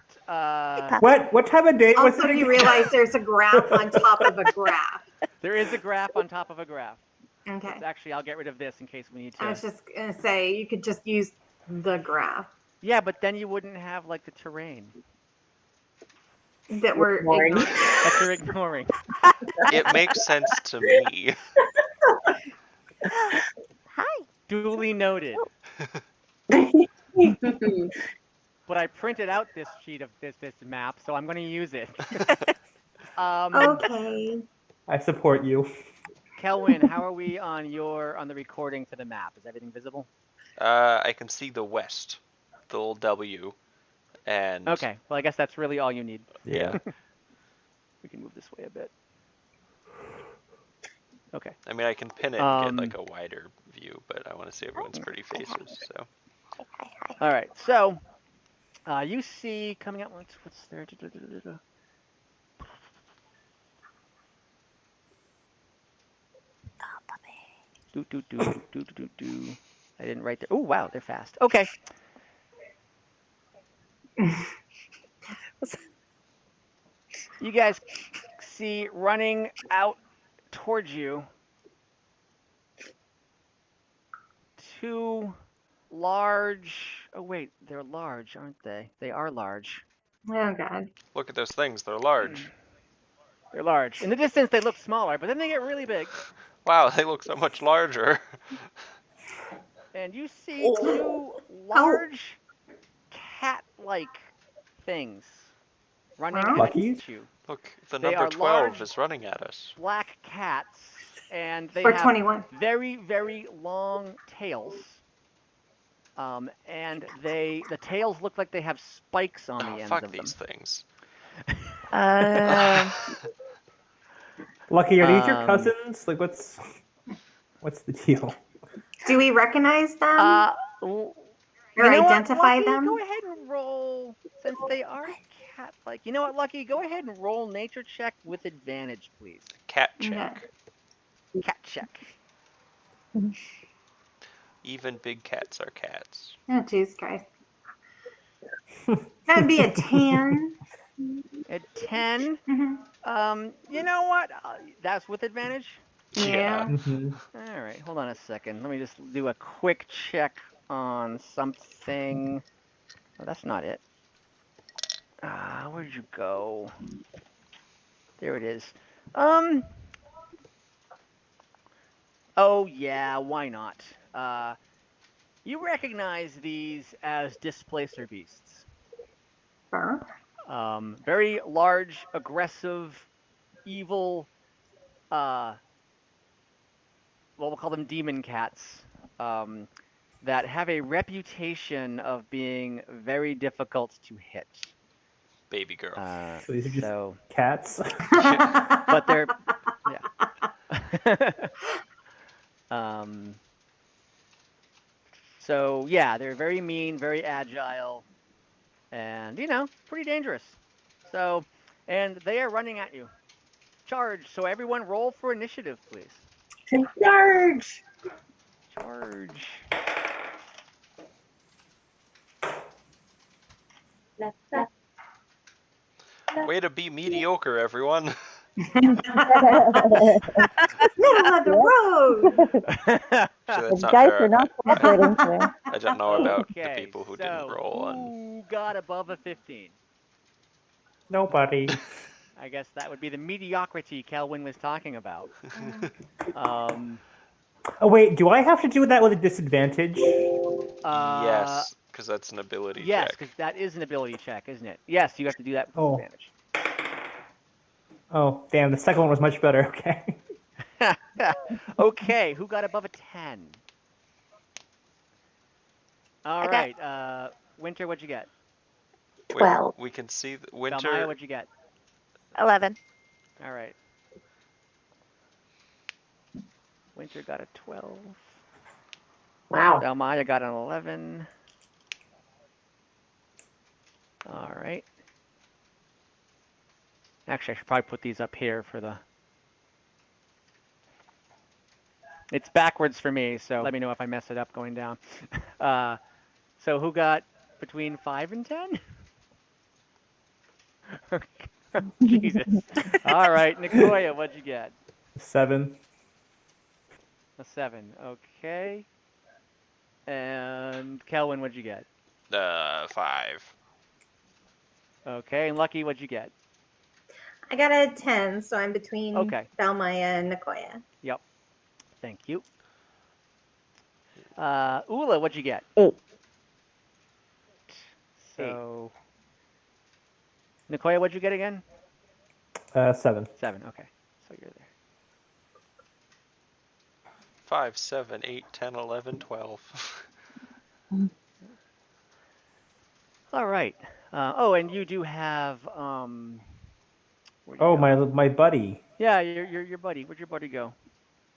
What time of day was Also, it? you realize there's a graph on top of a graph. There is a graph on top of a graph. Okay. Actually, I'll get rid of this in case we need to. I was just going to say, you could just use the graph. Yeah, but then you wouldn't have like the terrain. that we're Ignoring. ignoring. that you're ignoring. It makes sense to me. Hi. Duly noted. But I printed out this sheet of this map, so I'm going to use it. Okay. I support you. Kelwin, how are we on the recording for the map? Is everything visible? I can see the west, the old W, and Okay. Well, I guess that's really all you need. Yeah. We can move this way a bit. Okay. I mean I can pin it and get like a wider view, but I want to see everyone's pretty faces. So All right. So you see coming out. What's there? Do. I didn't write there. Oh wow, they're fast. Okay. You guys see running out towards you two large. Oh wait, they're large, aren't they? They are large. Oh God. look at those things; they're large. They're large. In the distance, they look smaller, but then they get really big. Wow, they look so much larger. And you see two large cat-like things running Huh? at Luckies? you. Look, the They number are 12 large. is running at us. Black cats, and they Or have 21. very, very long tails. And the tails look like they have spikes on the Oh, ends fuck of them. these things. Lucky, are these your Um, cousins? Like, what's the deal? Do we recognize them or or identify them? Go ahead and roll, since they are cat-like. You know what, Lucky? Go ahead and roll nature check with advantage, please. Cat Okay. check. Cat check. Even big cats are cats. Oh, jeez, Christ. That would be a 10. At 10, Mhm. you know what? That's with advantage? Yeah. Mm-hmm. All right, hold on a second. Let me just do a quick check on something. Oh, that's not it. Where'd you go? There it is. Oh yeah, why not? You recognize these as displacer beasts. Huh? Very large, aggressive, evil. Well, we'll call them demon cats. That have a reputation of being very difficult to hit. Baby girl. So these are just So, cats. but they're yeah. So yeah, they're very mean, very agile, and pretty dangerous. So, and they are running at you. Charge! So everyone, roll for initiative, please. Large. Charge. Way to be mediocre, everyone. Middle of the road. So The that's not dice fair. are not cooperating today. I don't know about the Okay, people who so didn't roll on. who got above a 15? Nobody. I guess that would be the mediocrity Kelwin was talking about. Oh wait, do I have to do that with a disadvantage? Yes, because that's an ability Yes, check. because that is an ability check, isn't it? Yes, you have to do that with Oh. advantage. Oh, damn, the second one was much better. Okay. Okay, who got above a 10? All I right, Winter, what'd you get? 12. We can see the Dalmaya, winter. what'd you get? 11. All right. Winter got a 12. Wow. Dalmaya got an 11. All right. Actually, I should probably put these up here for the... It's backwards for me, so let me know if I mess it up going down. So who got between 5 and 10? Jesus. All right, Nicoya, what'd you get? 7. A 7. Okay. And Kelwin, what'd you get? 5. Okay, and Lucky, what'd you get? I got a 10, so I'm between Okay. Valmaya and Nicoya. Yep. Thank you. Ula, what'd you get? 8. So, Nicoya, what'd you get again? 7. 7. Okay. So you're there. 5, 7, 8, 10, 11, 12. All right. And you do have where'd you Oh, go? my buddy. Yeah, your buddy. Where'd your buddy go?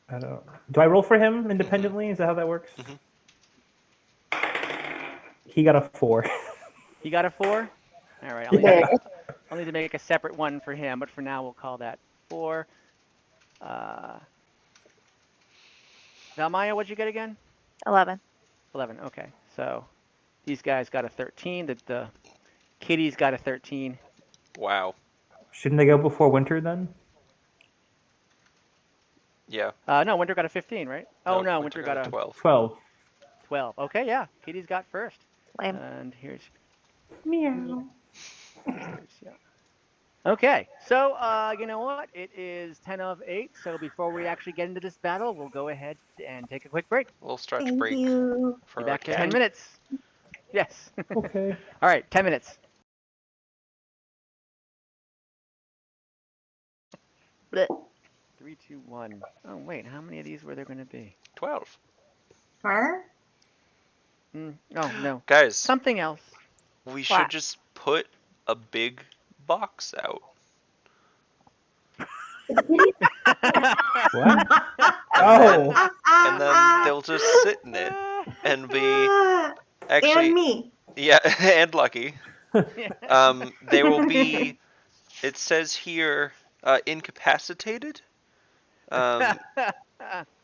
I don't. Do I roll for him independently? Is that how that works? Mhm. He got a 4. He got a 4. All right. I'll need to make a separate one for him, but for now we'll call that 4. Valmaya, what'd you get again? 11. 11. Okay. So these guys got a 13. The kitties got a 13. Wow. Shouldn't they go before winter then? Yeah. No, Winter got a 15, right? Oh no, Winter got a 12. 12. 12. Okay, yeah. Kitty's got first. Lame. And here's Meow. yeah. Okay, so you know what? It is 10 of 8. So before we actually get into this battle, we'll go ahead and take a quick break. A little stretch Thank break you. for Be our back in 10 cat. minutes. Yes. Okay. All right, 10 minutes. Blech. 3, 2, 1. Oh wait, how many of these were there going to be? 12. Huh? Oh no, Guys, something else. we should What? just put a big box out. What? Oh. And then they'll just sit in it and be actually And me. yeah, and Lucky. They will be, it says here, incapacitated.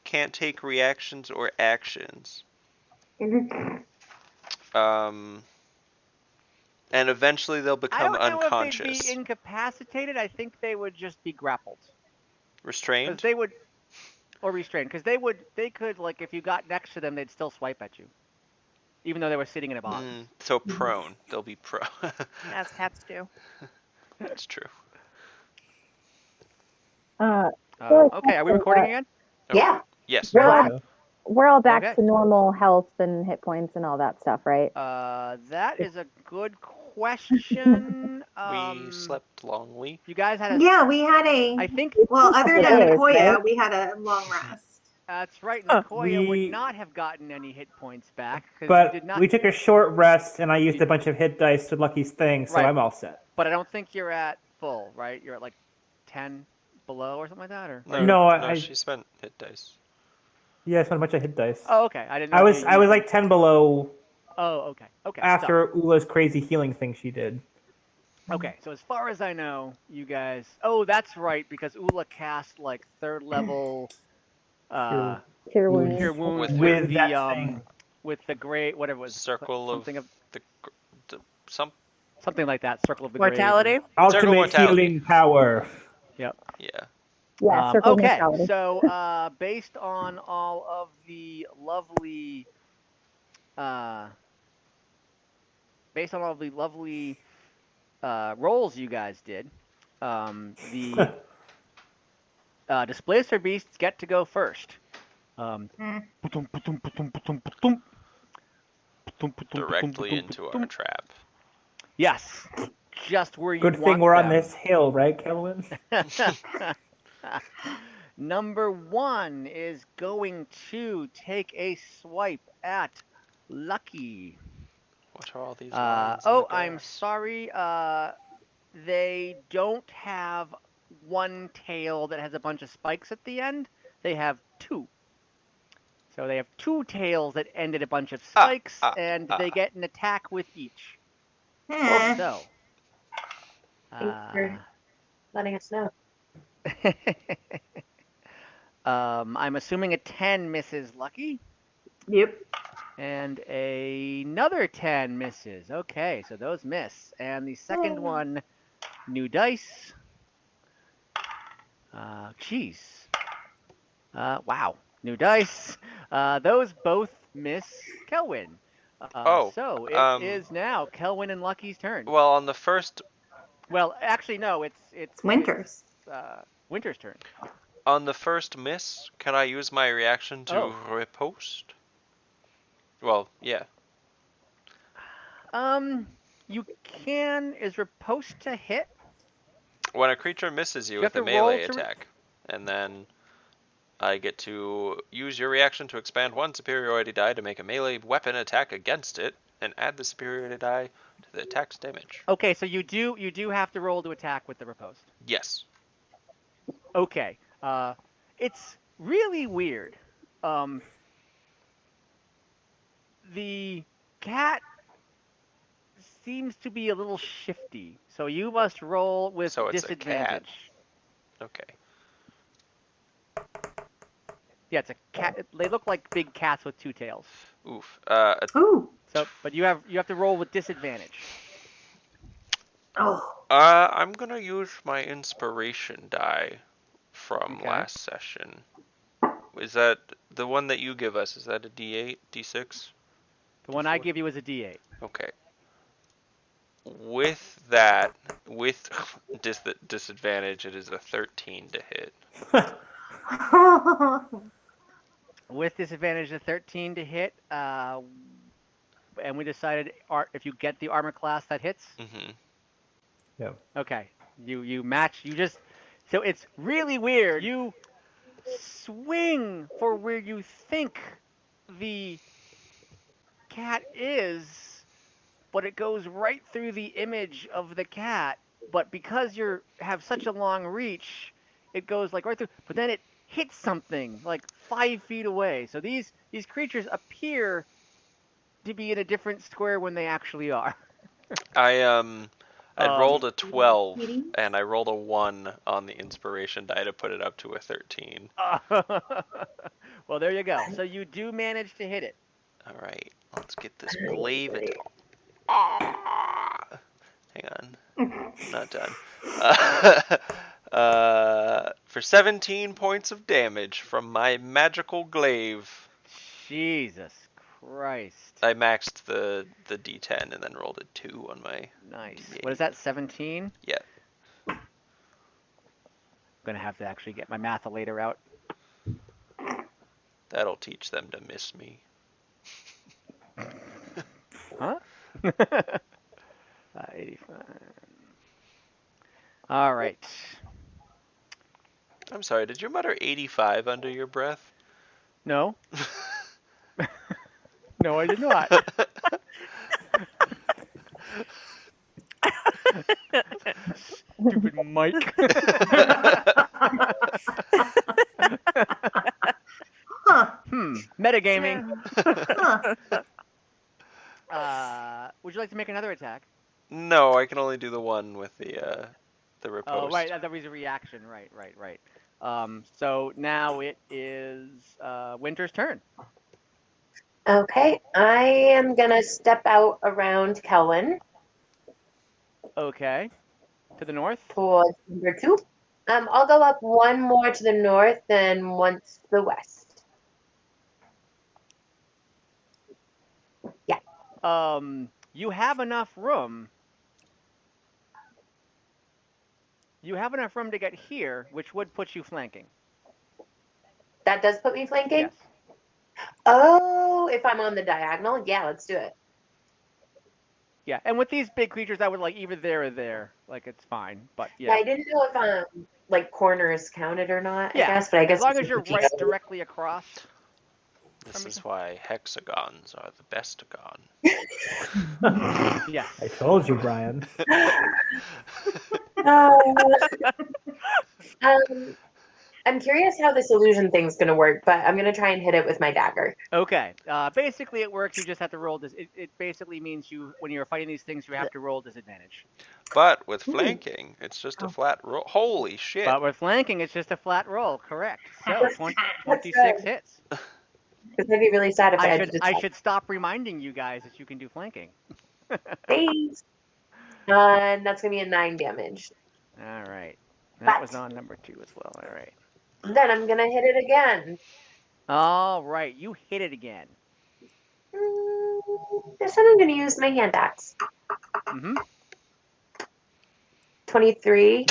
Can't take reactions or actions. And eventually they'll I become don't know unconscious. if they'd be incapacitated. I think they would just be grappled. Restrained? Because they would, or restrained. Because they could, like, if you got next to them, they'd still swipe at you, even though they were sitting in a box. So prone. They'll be prone. As cats do. That's true. Okay, are we recording again? Yeah. Yes. We're all back Okay. to normal health and hit points and all that stuff, right? That is a good question. We slept longly. You guys had a. Yeah, we had I think well, other than It is, Nicoya, right? we had a long rest. that's right. Nicoya We- would not have gotten any hit points back because you But did not. we took a short rest, and I used a bunch of hit dice to Lucky's thing, so Right. I'm all set. But I don't think you're at full, right? You're at like 10 below or something like that, or. No, I- she spent hit dice. Yeah, I spent a bunch of hit dice. Oh, okay. I didn't know. I if was you I was used- like 10 below Oh, okay. Okay. after Ula's crazy healing thing she did. Okay, so as far as I know, you guys. Oh, that's right, because Ula cast like 3rd level. Cure wounds. Cure wounds With with the that thing. with the great whatever it was Circle of something something like that, circle of the Mortality. Ultimate mortality. healing power. Yep. Yeah. Yeah, circle of okay, mortality. so based on all of the lovely rolls you guys did, the Displacer Beasts get to go first. Directly into our trap. Yes, just where you Good want thing we're on them. this hill, right, Kelvin? Number 1 is going to take a swipe at Lucky. What are all these lines in Oh, the I'm grass? sorry. They don't have one tail that has a bunch of spikes at the end. They have 2. So they have 2 tails that end at a bunch of spikes, and they get an attack with each. So. Thanks for letting us know. I'm assuming a 10 misses Lucky. Yep. And another 10 misses. Okay, so those miss. And the second one, new dice. Jeez. Wow. New dice. Those both miss Kelwin. So it is now Kelwin and Lucky's turn. Well, on the first Well, actually, no. It's Winter's. Winter's turn. On the first miss, can I use my reaction to riposte? Well, yeah. You can. Is riposte to hit? When a creature misses you You have with a to roll melee to attack, and then I get to use your reaction to expand one superiority die to make a melee weapon attack against it, and add the superiority die to the attack's damage. Okay, so you do have to roll to attack with the riposte. Yes. Okay. It's really weird. The cat seems to be a little shifty, so you must roll with So it's disadvantage. A cat. Okay. Yeah, it's a cat. They look like big cats with two tails. Oof. Ooh. So, but you have to roll with disadvantage. Oh. I'm gonna use my inspiration die from Okay. last session. Is that the one that you give us? Is that a D8, D6? The one I give you is a D8. Okay. With that, with disadvantage, it is a 13 to hit. With disadvantage, a 13 to hit. And we decided if you get the armor class that hits. Mm-hmm. Yeah. Okay. You match. You just. So it's really weird. You swing for where you think the cat is, but it goes right through the image of the cat. But because you have such a long reach, it goes like right through. But then it hits something like 5 feet away. So these creatures appear to be in a different square when they actually are. I rolled a 12, and I rolled a 1 on the inspiration die to put it up to a 13. Well, there you go. So you do manage to hit it. All right, let's get this glaive. Ah! Hang on, not done. For 17 points of damage from my magical glaive. Jesus Christ. I maxed the D10 and then rolled a 2 on my Nice. D8. What is that, 17? Yeah. I'm going to have to actually get my mathalator out. That'll teach them to miss me. Huh? 85. All right. I'm sorry, did you mutter 85 under your breath? No. No, I did not. Stupid Mike. Metagaming. Would you like to make another attack? No, I can only do the one with the riposte. Oh, right. That was a reaction. Right. So now it is Winter's turn. Okay, I am gonna step out around Kelwyn Okay. To the north? towards number 2. I'll go up one more to the north and once to the west. Yeah. You have enough room. You have enough room to get here, which would put you flanking. That does put me flanking? Yes. Oh, if I'm on the diagonal? Yeah, let's do it. Yeah, and with these big creatures, I would like either there or there. Like, it's fine, but Yeah, yeah. I didn't know if like corners counted or not, Yeah, I guess, but I guess as long it's as you're easy. right directly across. This is why hexagons are the bestagon. Yeah. I told you, Brian. I'm curious how this illusion thing's going to work, but I'm going to try and hit it with my dagger. Okay. Basically, it works. You just have to roll this. It basically means when you're fighting these things, you have to roll disadvantage. But with flanking, it's just a flat roll. Holy shit. But with flanking, it's just a flat roll. Correct. So 26 hits. It's going to be really sad if I should stop reminding you guys that you can do flanking. Thanks. And that's going to be a 9 damage. All right. That was on number 2 as well. All right. Then I'm going to hit it again. All right. You hit it again. This time I'm going to use my hand axe. Mm-hmm. 23.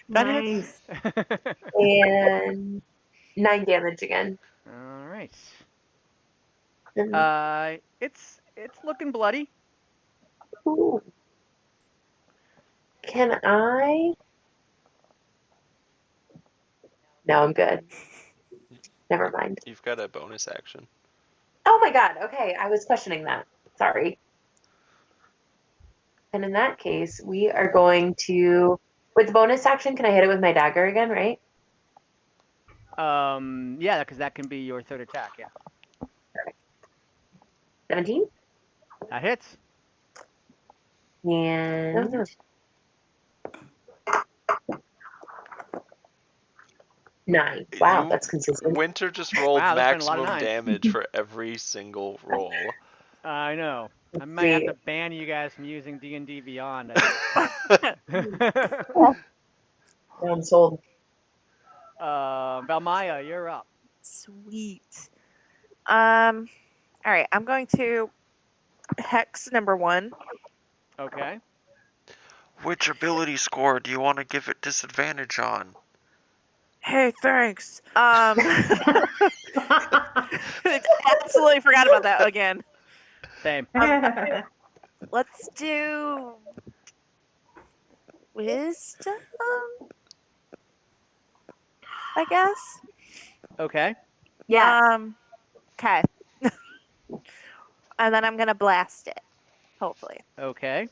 That Nice. hits. And 9 damage again. All right. Mhm. It's looking bloody. Ooh. Can I? No, I'm good. Never mind. You've got a bonus action. Oh my god, okay, I was questioning that. Sorry. And in that case, we are going to, with the bonus action, can I hit it with my dagger again, right? Yeah, because that can be your third attack. Yeah, 17? that hits. And 9. Wow, that's consistent. Winter just rolled Wow, there's been a lot of maximum nines. damage for every single roll. I know. I Let's might have see. to ban you guys from using D&D Beyond. I'm sold. Valmaya, you're up. Sweet. All right. I'm going to hex number 1. Okay. Which ability score do you want to give it disadvantage on? Hey, thanks. Absolutely forgot about that again. Same. Let's do wisdom, I guess. Okay. Yes. Okay. And then I'm gonna blast it. Hopefully. Okay.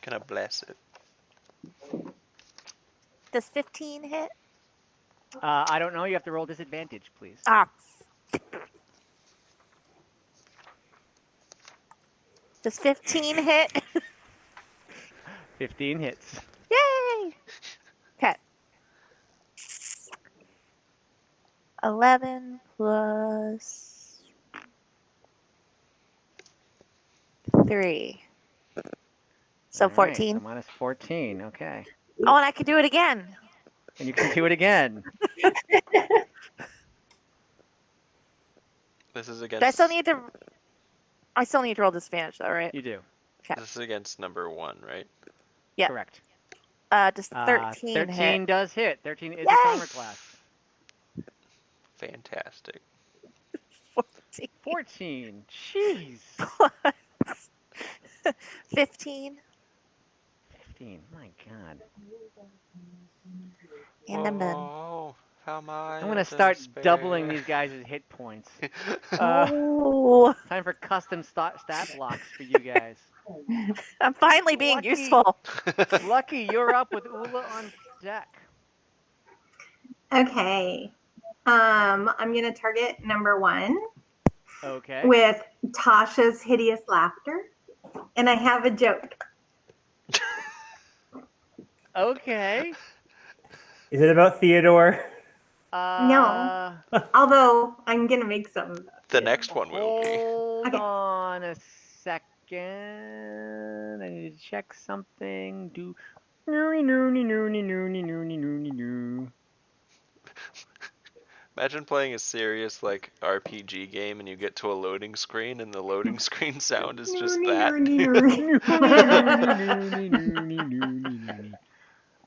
Gonna bless it. Does 15 hit? I don't know. You have to roll disadvantage, please. Ah. Does 15 hit? 15 hits. Yay! Okay. 11 plus 3. So All right, 14. so minus 14. Okay. Oh, and I can do it again. And you can do it again. This is Do I against. still need to? I still need to roll disadvantage, though, right? You do. This is against number 1, right? Yeah. Correct. Does 13 13 hit? does hit. 13 is Yay! its armor class. Fantastic. 14 14. Jeez. plus 15. 15. My God. And I'm done. Oh, how am I? I'm going to start doubling these guys' hit points. Oh, Time for custom stat blocks for you guys. I'm finally being Lucky. useful. Lucky, you're up with Ula on deck. Okay. I'm gonna target number 1 Okay. with Tasha's hideous laughter, and I have a joke. Okay. Is it about Theodore? No. Although I'm gonna make some. The next one will be. Hold Okay. on a second. I need to check something. Do. Imagine playing a serious like RPG game and you get to a loading screen and the loading screen sound is just that.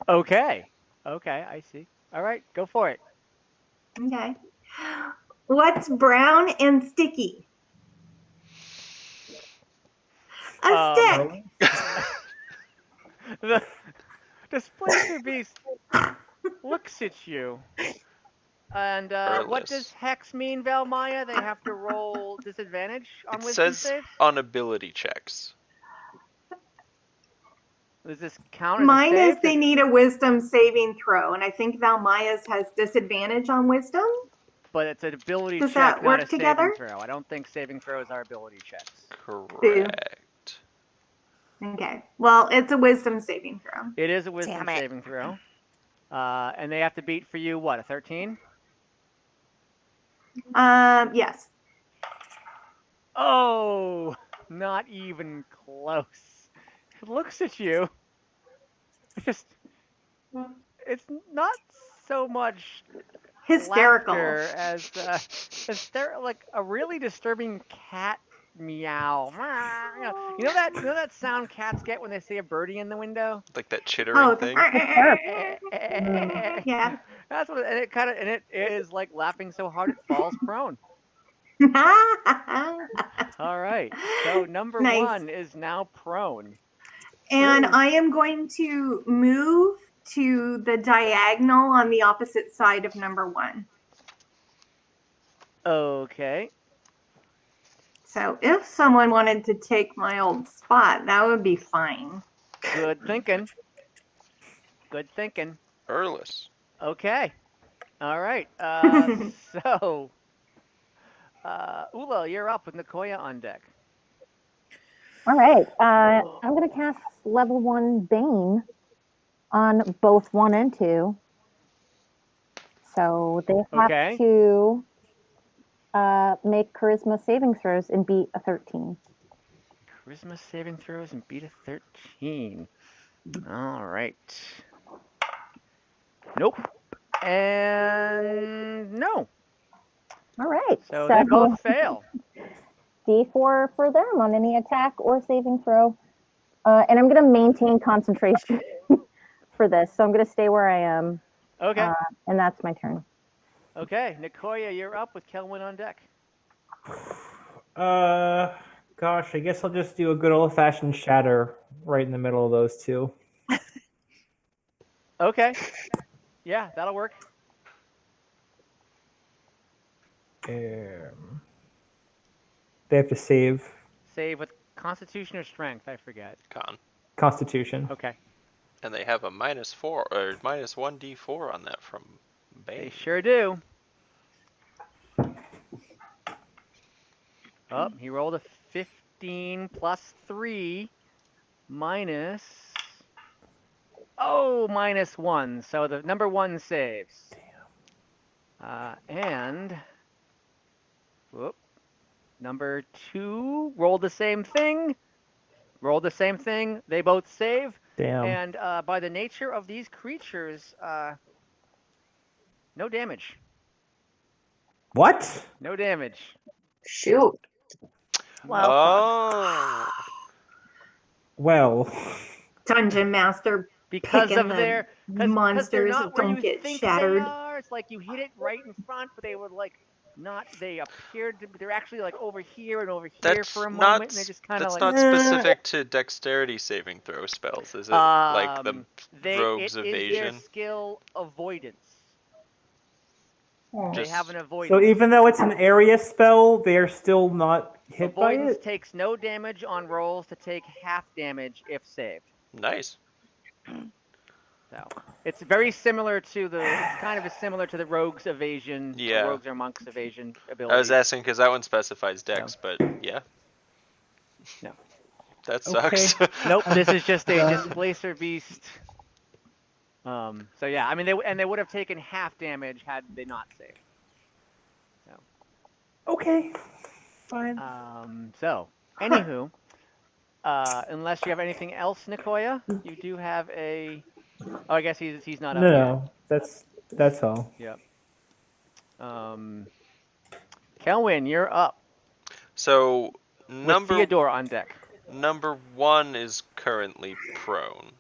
Okay. Okay, I see. All right, go for it. Okay. What's brown and sticky? A stick. The Displacer Beast looks at you. And what does hex mean, Valmaya? They have to roll disadvantage on It wisdom says saves? on ability checks. Does this count as Mine a save? is they need a wisdom saving throw, and I think Valmaya's has disadvantage on wisdom. But it's an ability Does check, that not work a saving together? throw. I don't think saving throws are ability checks. Correct. Okay. Well, it's a wisdom saving throw. It is a wisdom Damn it. saving throw. And they have to beat for you, what, a 13? Yes. Oh, not even close. It looks at you. It's not so much Hysterical. laughter as like a really disturbing cat meow. You know that sound cats get when they see a birdie in the window? Like that chittering Oh, thing. yeah. That's what, and it is like laughing so hard it falls prone. All right. So number Nice. 1 is now prone. And Ooh. I am going to move to the diagonal on the opposite side of number 1. Okay. So if someone wanted to take my old spot, that would be fine. Good thinking. Good thinking. Earless. Okay. All right. So, Ula, you're up with Nicoya on deck. All right. I'm going to cast level 1 Bane on both 1 and 2. So they have Okay. to make charisma saving throws and beat a 13. Charisma saving throws and beat a 13. All right. Nope. And no. All right. So they both fail. D4 for them on any attack or saving throw. And I'm going to maintain concentration for this. So I'm going to stay where I am. Okay. And that's my turn. Okay. Nicoya, you're up with Kelwin on deck. Gosh, I guess I'll just do a good old-fashioned shatter right in the middle of those two. Okay. Yeah, that'll work. They have to save Save with Constitution or Strength, I forget. Constitution. Okay. And they have a -4 or -1 D4 on that from Bane. They sure do. Oh, he rolled a 15 plus 3 minus... Oh, -1. So the number 1 saves. And... Whoop. Number 2 rolled the same thing. Rolled the same thing. They both save. Damn. And by the nature of these creatures, no damage. What? No damage. Shoot. Well, Well, Dungeon Master Because picking of their monsters they're that not where don't you get think shattered. they are. It's like you hit it right in front, but they were like not. They appeared to. They're actually like over here and over here That's for a not, moment, and they just kind of that's like. not specific to dexterity saving throw spells, is it? Like the rogue's It evasion? is their skill avoidance. They have an avoidance. so even though it's an area spell, they're still not hit by Avoidance it? takes no damage on rolls to take half damage if saved. Nice. So it's very similar to the. It's kind of similar to the rogue's evasion. Yeah. Rogues or monks evasion ability. I was asking because that one specifies dex, but yeah. No. That sucks. Nope. This is just a displacer beast. So yeah, I mean they would have taken half damage had they not saved. So. Okay. Fine. So anywho, unless you have anything else, Nicoya, you do have a. Oh, I guess he's not up No, that's all. yet. Yep. Kelwin, you're up. So With Theodore on deck. number 1 is currently prone.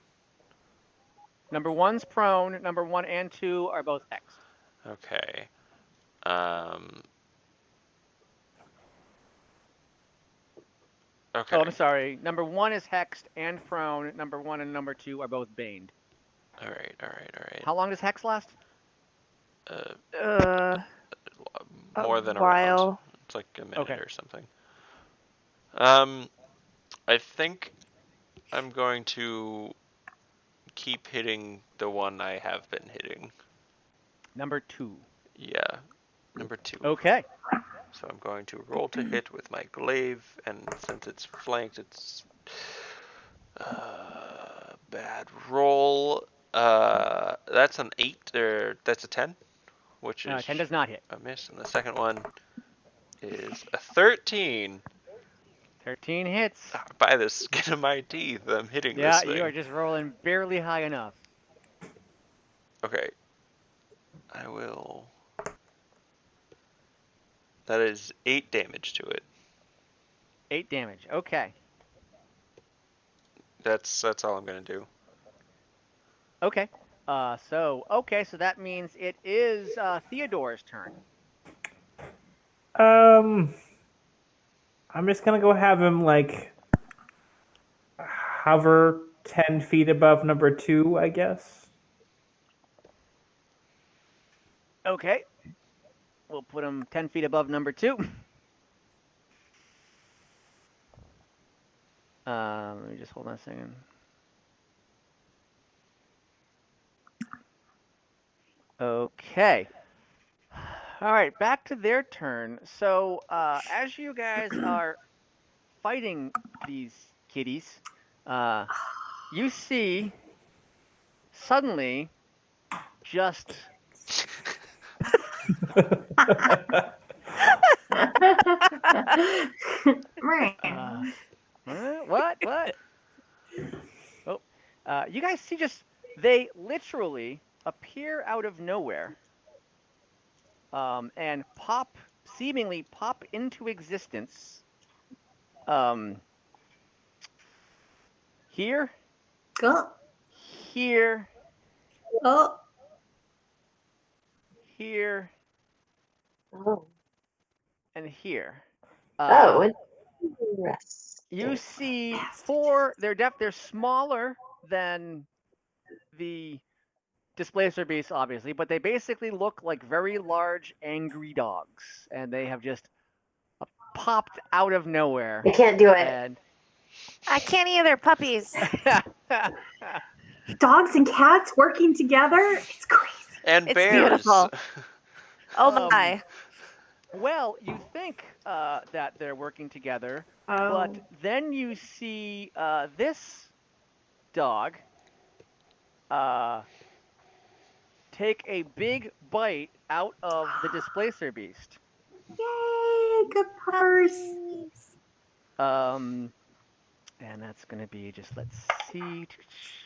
Number 1's prone. Number 1 and 2 are both hexed. Okay. Okay. Oh, I'm sorry. Number 1 is hexed and prone. Number 1 and number 2 are both baned. All right. How long does hex last? More than a while. round. It's like a minute Okay. or something. I think I'm going to keep hitting the one I have been hitting. Number 2. Yeah, number 2. Okay. So I'm going to roll to hit with my glaive, and since it's flanked, it's bad roll. That's an 8, or that's a 10, which is 10 does not hit. a miss, and the second one is a 13. 13 hits. By the skin of my teeth, I'm hitting Yeah, this thing. you are just rolling barely high enough. Okay. I will... That is 8 damage to it. 8 damage. Okay. That's all I'm gonna do. Okay. So that means it is Theodore's turn. I'm just gonna go have him like hover 10 feet above number 2, I guess. Okay. We'll put him 10 feet above number 2. Let me just hold on a second. Okay. All right, back to their turn. So, as you guys are fighting these kitties, you see suddenly just what? Oh, you guys see just they literally appear out of nowhere, and seemingly pop into existence. Here, Oh, here, oh, here, Oh. and here. Oh, interesting. You see 4. They're smaller than the displacer beasts, obviously, but they basically look like very large, angry dogs, and they have just popped out of nowhere. I can't do it. And I can't either. Puppies. dogs and cats working together? It's crazy. And It's bears. beautiful. Oh Um, my. well, you think that they're working together, Oh. but then you see this dog take a big bite out of the displacer beast. Yay, good purse. And that's going to be just, let's see.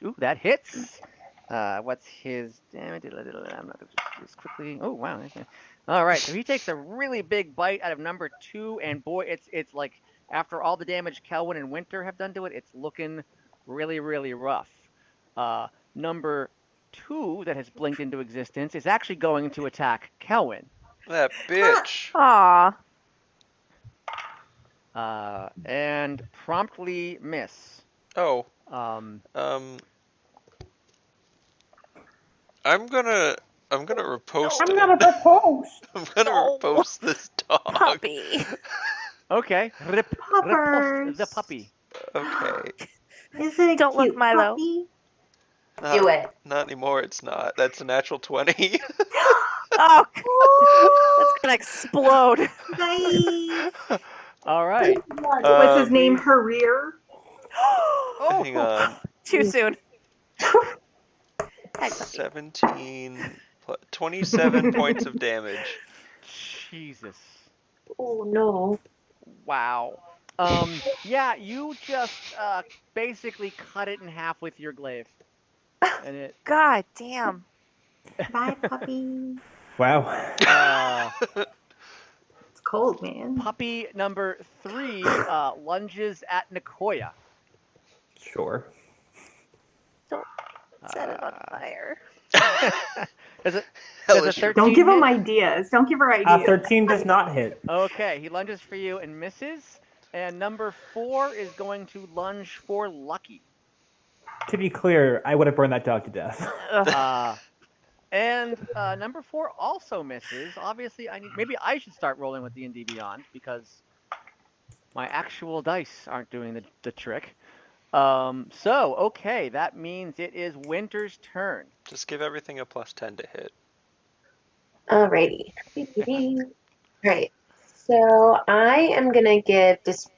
Ooh, that hits. What's his damage? I'm not going to do this quickly. Oh, wow. All right, so he takes a really big bite out of number 2, and boy, it's like after all the damage Kelwyn and Winter have done to it, it's looking really, really rough. Number 2 that has blinked into existence is actually going to attack Kelwyn. That bitch. Aw. And promptly miss. Oh. Um, I'm gonna riposte I'm it. gonna propose. I'm gonna No. riposte this dog. Puppy. okay, riposte Puppers. the puppy. Okay. Isn't it Don't look, cute, Milo. puppy? Do it. Not anymore, it's not. That's a natural 20. Oh, that's gonna explode. Nice. All right. What's his name? Harir? Oh, Hang on. Too soon. Heck, puppy. 17, 27 points of damage. Jesus. Oh no. Wow. Yeah, you just basically cut it in half with your glaive. And it God damn. Bye, puppy. Wow. It's cold, man. puppy number 3 lunges at Nicoya. Sure. Set it on fire. Does a Hellish 13 Don't give him hit? ideas. Don't give her ideas. 13 does not hit. Okay, he lunges for you and misses. And number 4 is going to lunge for Lucky. To be clear, I would have burned that dog to death. And number 4 also misses. Obviously, maybe I should start rolling with D&D Beyond because my actual dice aren't doing the trick. Okay, that means it is Winter's turn. Just give everything a +10 to hit. Alrighty. Right. So I am gonna give this.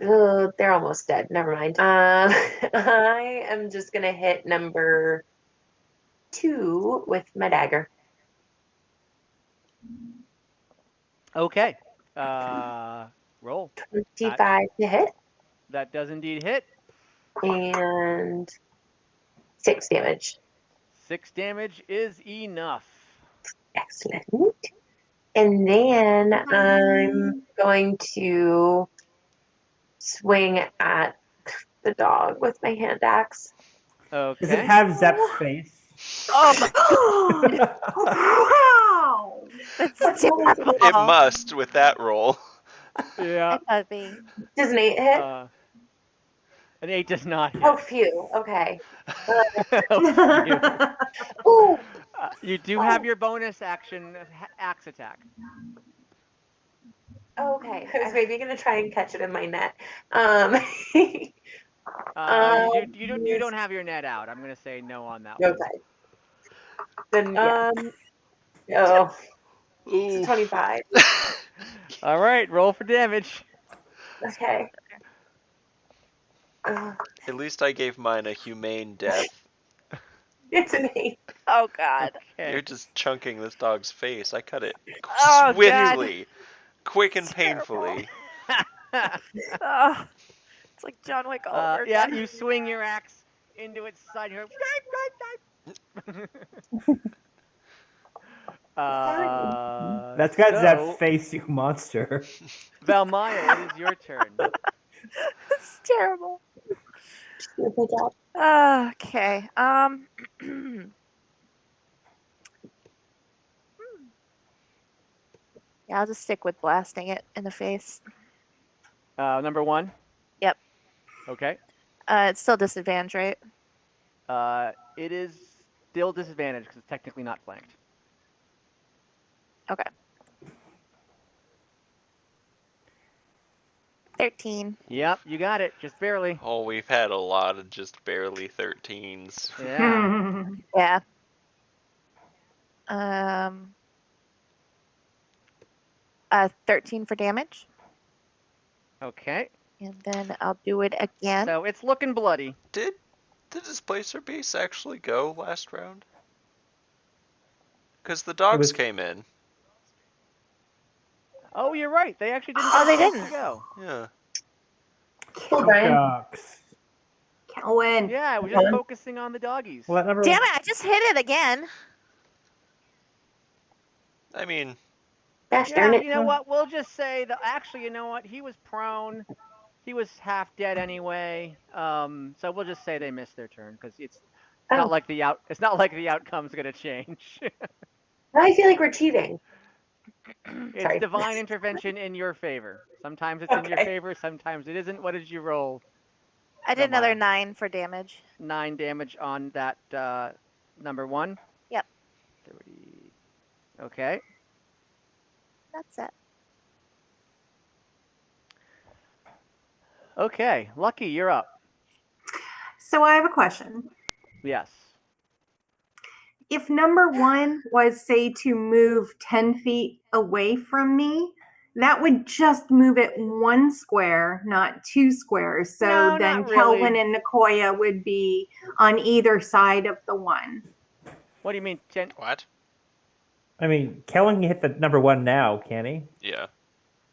Oh, they're almost dead. Never mind. I am just gonna hit number 2 with my dagger. Okay. Roll. 25 to hit That does indeed hit. and 6 damage. 6 damage is enough. Excellent. And then I'm going to swing at the dog with my hand axe. Okay. Does it have Zep's face? Wow! That's That's what terrible. It must with that roll. Yeah. It could be. Does an 8 hit? An 8 does not hit. Oh, phew. Okay. Oh, phew. Ooh. You do have your bonus action axe attack. Okay. I was maybe gonna try and catch it in my net. You don't have your net out. I'm gonna say no on that one. Okay. Then oh, Ooh. 25. All right, roll for damage. Okay. At least I gave mine a humane death. It's an 8. Oh God. Okay. You're just chunking this dog's face. I cut it Oh, swiftly, quick and It's terrible. painfully. Oh, it's like John Wick all over Yeah, again. you swing your axe into its side. You're That's got so, Zep's face, you monster. Valmaya, it is your turn. It's terrible. Good job. Okay. Yeah, I'll just stick with blasting it in the face. Number 1. Yep. Okay. It's still disadvantage, right? It is still disadvantaged because it's technically not flanked. Okay. 13. Yep, you got it. Just barely. Oh, we've had a lot of just barely 13s. Yeah. Yeah. 13 for damage. Okay. And then I'll do it again. So it's looking bloody. Did the displacer piece actually go last round? Because the dogs came in. Oh, you're right. They actually didn't. Oh, they get a chance didn't. to go. Yeah. Kill Brian. Shucks. Kellen. Yeah, we're just focusing on the doggies. Well, that number Damn it, I just hit it again. I mean, Gosh Yeah, darn it. you know what? We'll just say that. Actually, you know what? He was prone. He was half dead anyway. So we'll just say they missed their turn because it's not like the outcome's gonna change. I feel like we're cheating. It's Sorry. divine intervention in your favor. Sometimes it's in your Okay. favor. Sometimes it isn't. What did you roll? I did another 9 for damage. 9 damage on that number 1. Yep. 30. Okay. That's it. Okay, Lucky, you're up. So I have a question. Yes. If number 1 was, say, to move 10 feet away from me, that would just move it 1 square, not 2 squares. So No, then not Kelvin really. and Nicoya would be on either side of the 1. What do you mean, Jen? what? I mean, Kellen can hit the number 1 now, can he? Yeah.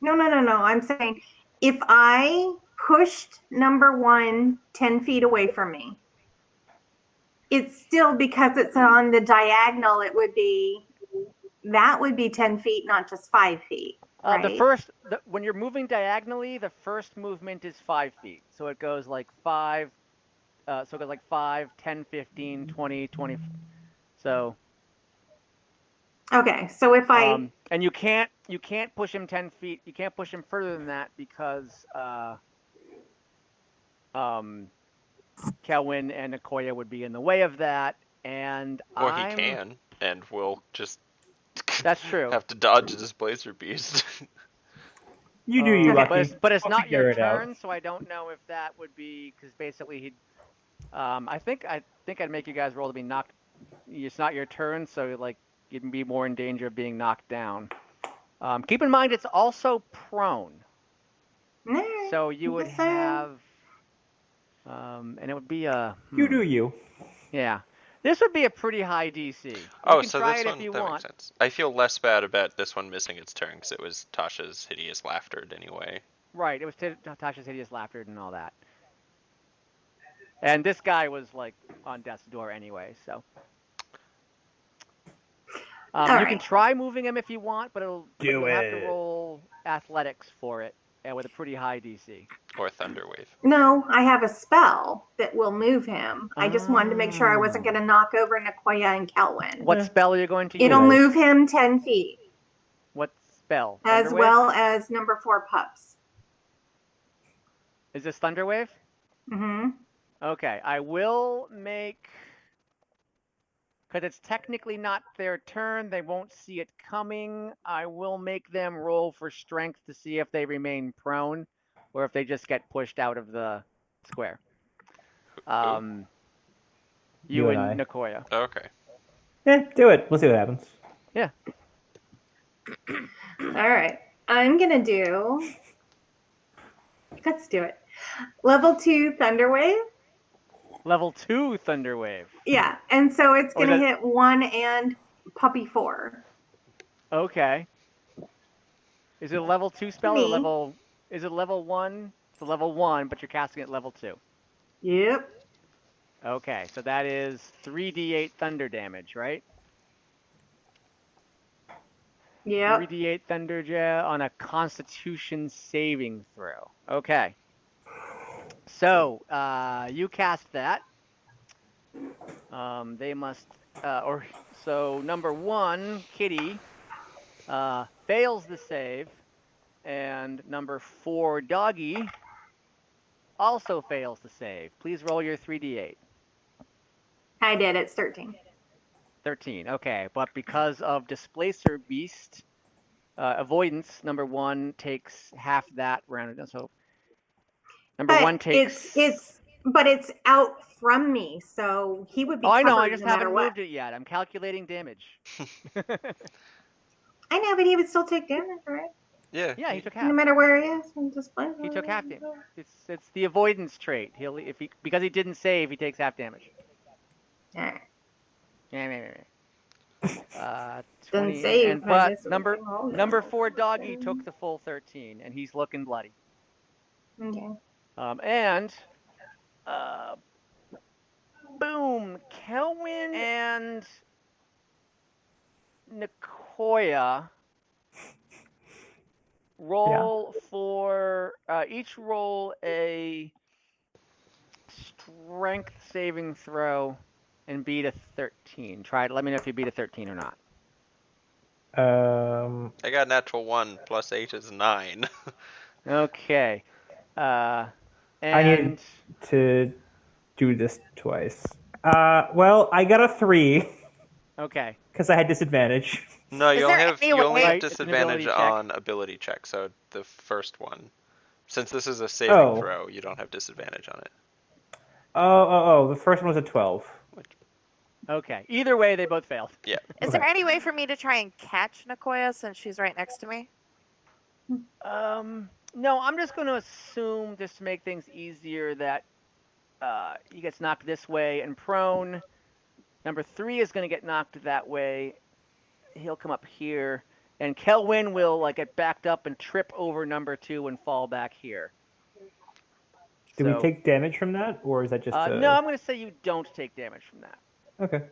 No. I'm saying if I pushed number 1 10 feet away from me, it's still, because it's on the diagonal, that would be 10 feet, not just 5 feet. Right? When you're moving diagonally, the first movement is 5 feet. So it goes like 5, 10, 15, 20, 20. So. Okay, so if I and you can't push him 10 feet. You can't push him further than that because Kelwin and Nicoya would be in the way of that, and Or he can, and we'll just That's true. have to dodge a displacer beast. You do, you lucky. But it's I'll not figure your it out. turn, so I don't know if that would be, because basically he'd. I think I'd make you guys roll to be knocked. It's not your turn, so like you'd be more in danger of being knocked down. Keep in mind it's also prone, so you would have, and it would be a. You do you. Yeah, this would be a pretty high DC. You Oh, can so try this it one, if you that want. makes sense. I feel less bad about this one missing its turn because it was Tasha's hideous laughter anyway. Right, it was Tasha's hideous laughter and all that. And this guy was like on death's door anyway, so. You can try moving him if you want, but you'll have to roll athletics for it. and with a pretty high DC. Or Thunderwave. No, I have a spell that will move him. I just wanted to make sure I wasn't Oh. going to knock over Nicoya and Kelwin. What spell are you going to use? It'll move him 10 feet, What spell? as Thunderwave? well as number 4 pups. Is this Thunderwave? Mm-hmm. Okay, I will make, because it's technically not their turn, they won't see it coming. I will make them roll for strength to see if they remain prone, or if they just get pushed out of the square. You and and I. Nicoya. Okay. Yeah, do it. We'll see what happens. Yeah. All right. I'm going to do. Let's do it. Level 2 Thunderwave. Level 2 Thunderwave. Yeah. And so it's Or going to that- hit 1 and puppy 4. Okay. Is it a level 2 spell or Me. level? Is it level 1? It's a level 1, but you're casting it level 2. Yep. Okay, so that is 3d8 thunder damage, right? Yep. 3d8 thunder on a Constitution saving throw. Okay. So you cast that. They must, so number 1, Kitty, fails the save, and number 4, Doggy, also fails the save. Please roll your 3d8. I did. It's 13. 13. Okay, but because of Displacer Beast, avoidance, number 1 takes half that round. So number 1 takes. But it's out from me, so he would be. Oh, I know. I covered just no matter haven't what. moved it yet. I'm calculating damage. I know, but he would still take damage, right? Yeah. Yeah, he took No half. matter where he is, and just play. He took half damage. It's the avoidance trait. Because he didn't save, he takes half damage. Alright. Doesn't 20, save. and, I but guess it number would roll. number 4 Doggy took the full 13, and he's looking bloody. Okay. Boom, Kelwin and Nicoya roll for each roll a strength saving throw and beat a 13. Try it. Let me know if you beat a 13 or not. I got natural 1 plus 8 is 9. Okay. I need to do this twice. Well, I got a 3 Okay. because I had disadvantage. No, Is you only there have any you only way- have Right, it's an disadvantage ability check. on ability check. So the first one, since this is a saving throw, you don't have disadvantage on it. Oh, the first one was a 12. Okay. Either way, they both failed. Yeah. Is there any way for me to try and catch Nicoya since she's right next to me? No, I'm just going to assume, just to make things easier, that he gets knocked this way and prone. Number 3 is going to get knocked that way. He'll come up here. And Kelwin will get backed up and trip over number 2 and fall back here. Do we take damage from that, or is that just No, I'm going to say you don't take damage from that. Okay.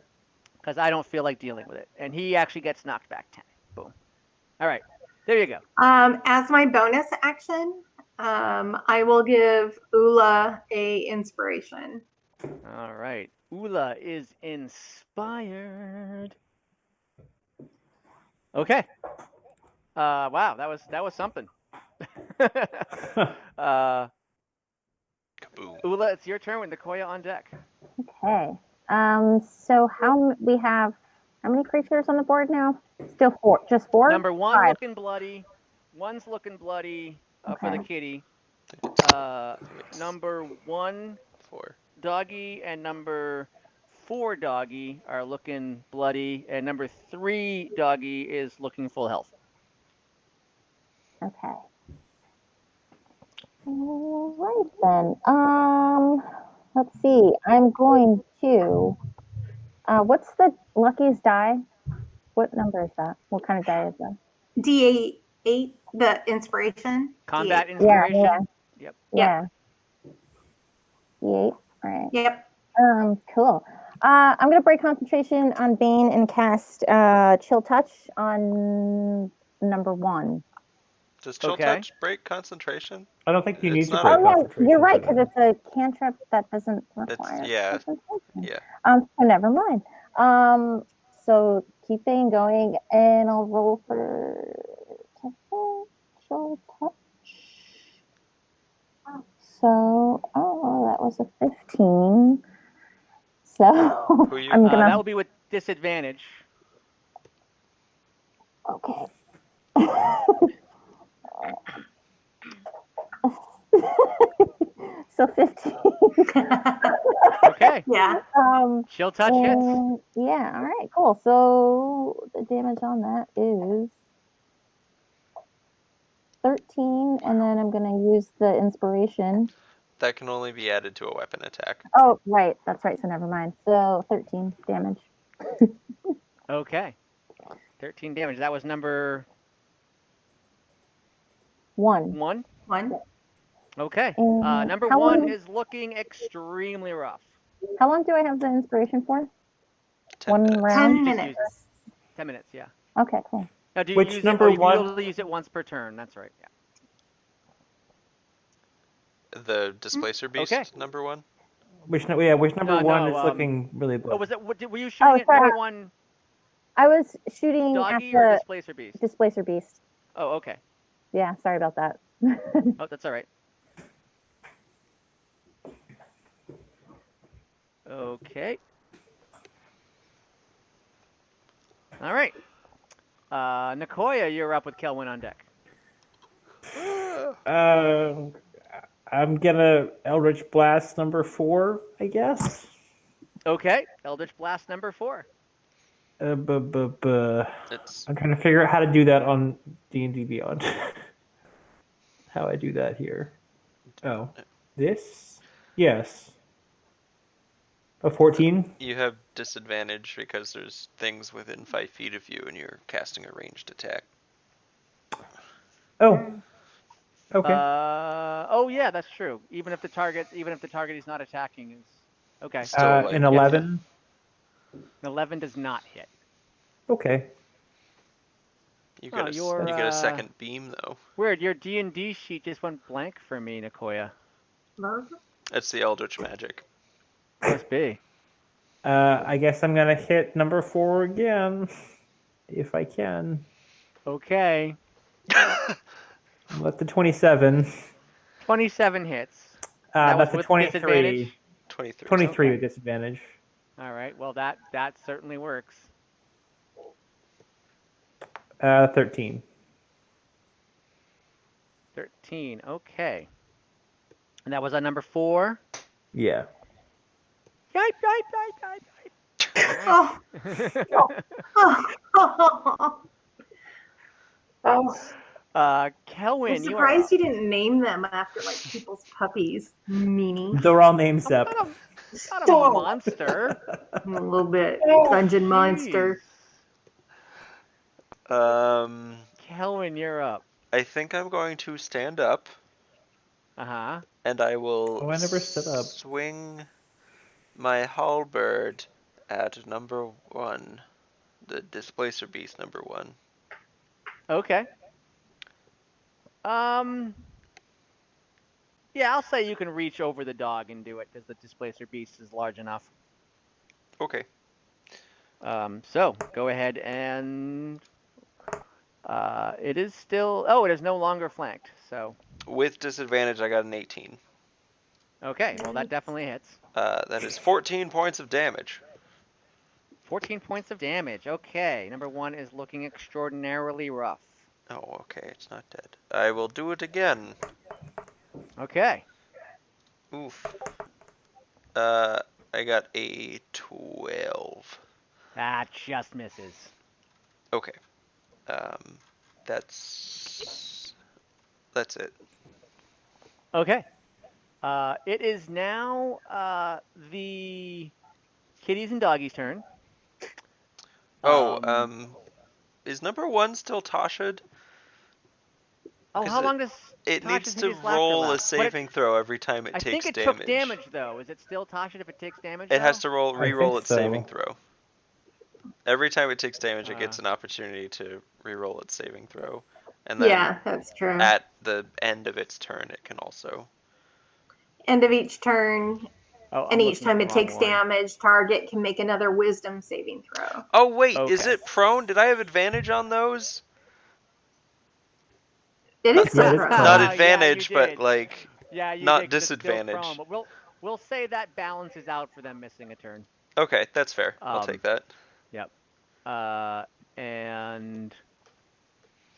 Because I don't feel like dealing with it. And he actually gets knocked back 10. Boom. All right. There you go. As my bonus action, I will give Ula a inspiration. All right. Ula is inspired. Okay. Wow, that was something. Kaboom. Ula, it's your turn with Nicoya on deck. Okay. So we have how many creatures on the board now? Still 4. Just 4? Number 1 5. looking bloody. 1's looking bloody for the Okay. kitty. Number 1 4. Doggy and number 4 Doggy are looking bloody, and number 3 Doggy is looking full health. Okay. All right then. Let's see. I'm going to. What's the luckiest die? What number is that? What kind of die is that? D8, the inspiration. Combat D8. inspiration. Yeah. Yep. Yeah. D8. All right. Yep. Cool. I'm gonna break concentration on Bane and cast Chill Touch on number 1. Does chill Okay. touch break concentration? I don't think you It's need to not break a- Oh, yeah, concentration. you're right, for because that. it's a cantrip that doesn't require yeah. concentration. Yeah. So never mind. So keeping going, and I'll roll for chill touch. So, that was a 15. So Who you? I'm That gonna. will be with disadvantage. Okay. So 15. Okay. Yeah. Chill touch hits. Yeah, all right, cool. So the damage on that is 13, and then I'm going to use the inspiration. That can only be added to a weapon attack. Oh, right. That's right. So never mind. So 13 damage. Okay. 13 damage. That was number 1. 1. One. Okay. And Number how 1 long- is looking extremely rough. How long do I have the inspiration for? 10 One minutes. round? 10 Just minutes. 10 minutes, yeah. Okay, cool. Now, do you Which use number it? Oh, you one? can only use it once per turn. That's right. Yeah. The displacer beast Okay. number 1. Which number one is looking really low? Oh, was it? Were you shooting at sorry. number 1 I was shooting doggy at or the displacer beast? displacer beast. Oh, okay. Yeah, sorry about that. Oh, that's all right. Okay. All right. Nicoya, you're up with Kelwin on deck. I'm gonna Eldritch Blast number 4, I guess. Okay. Eldritch Blast number 4. I'm It's trying to figure out how to do that on D&D Beyond. How I do that here. Oh, this? Yes. A 14? you have disadvantage because there's things within 5 feet of you and you're casting a ranged attack. Oh. Okay. Oh yeah, that's true. Even if the target is not attacking, is okay. Still like, an 11? An 11 does not hit. Okay. You get, Oh, you're, you get a second beam though. Weird. Your D&D sheet just went blank for me, Nicoya. It's the Eldritch magic. Must be. I guess I'm gonna hit number 4 again, if I can. Okay. Let the 27. 27 hits. That was That's a with 23. disadvantage? 23. 23 Okay. with disadvantage. All right. Well, that certainly works. 13. 13. Okay. And that was on number 4. Yeah. Yipe, yipe, yipe, Oh. Oh, Kelwin, I'm you are surprised up. you didn't name them after like people's puppies. Meanie. They're all named I'm Zep. not a Stop. monster. A little bit. Oh, Dungeon monster. Kelwin, you're up. I think I'm going to stand up Uh-huh. and I will Oh, I never stood up. swing my halberd at number 1, the displacer beast number 1. Okay. Yeah, I'll say you can reach over the dog and do it because the displacer beast is large enough. Okay. So go ahead and it is still. Oh, it is no longer flanked. So With disadvantage, I got an 18. okay, well that definitely hits. That is 14 points of damage. 14 points of damage. Okay, number 1 is looking extraordinarily rough. Oh, okay, it's not dead. I will do it again. Okay. Oof. I got a 12. That just misses. Okay. That's it. Okay. It is now the kitties and doggies' turn. Is number 1 still Tasha'd? Oh, how long does It Tasha's needs to hideous laughter roll a last? But saving throw every time it I takes think it damage. took damage though. Is it still Tasha if it takes damage? It has to re-roll think its so. saving throw. Every time it takes damage, it gets an opportunity to re-roll its saving throw. And then Yeah, that's true. at the end of its turn, it can also. End of each turn, Oh, and I'm each looking at time the it wrong takes one. damage, target can make another wisdom saving throw. Oh wait, is Okay. it prone? Did I have advantage on those? It Not- is still Yeah, it's prone. prone. Not Yeah, you advantage, but did. like Yeah, you not did, 'cause it's still disadvantage. prone, but we'll say that balances out for them missing a turn. Okay, that's fair. I'll take that. Yep. And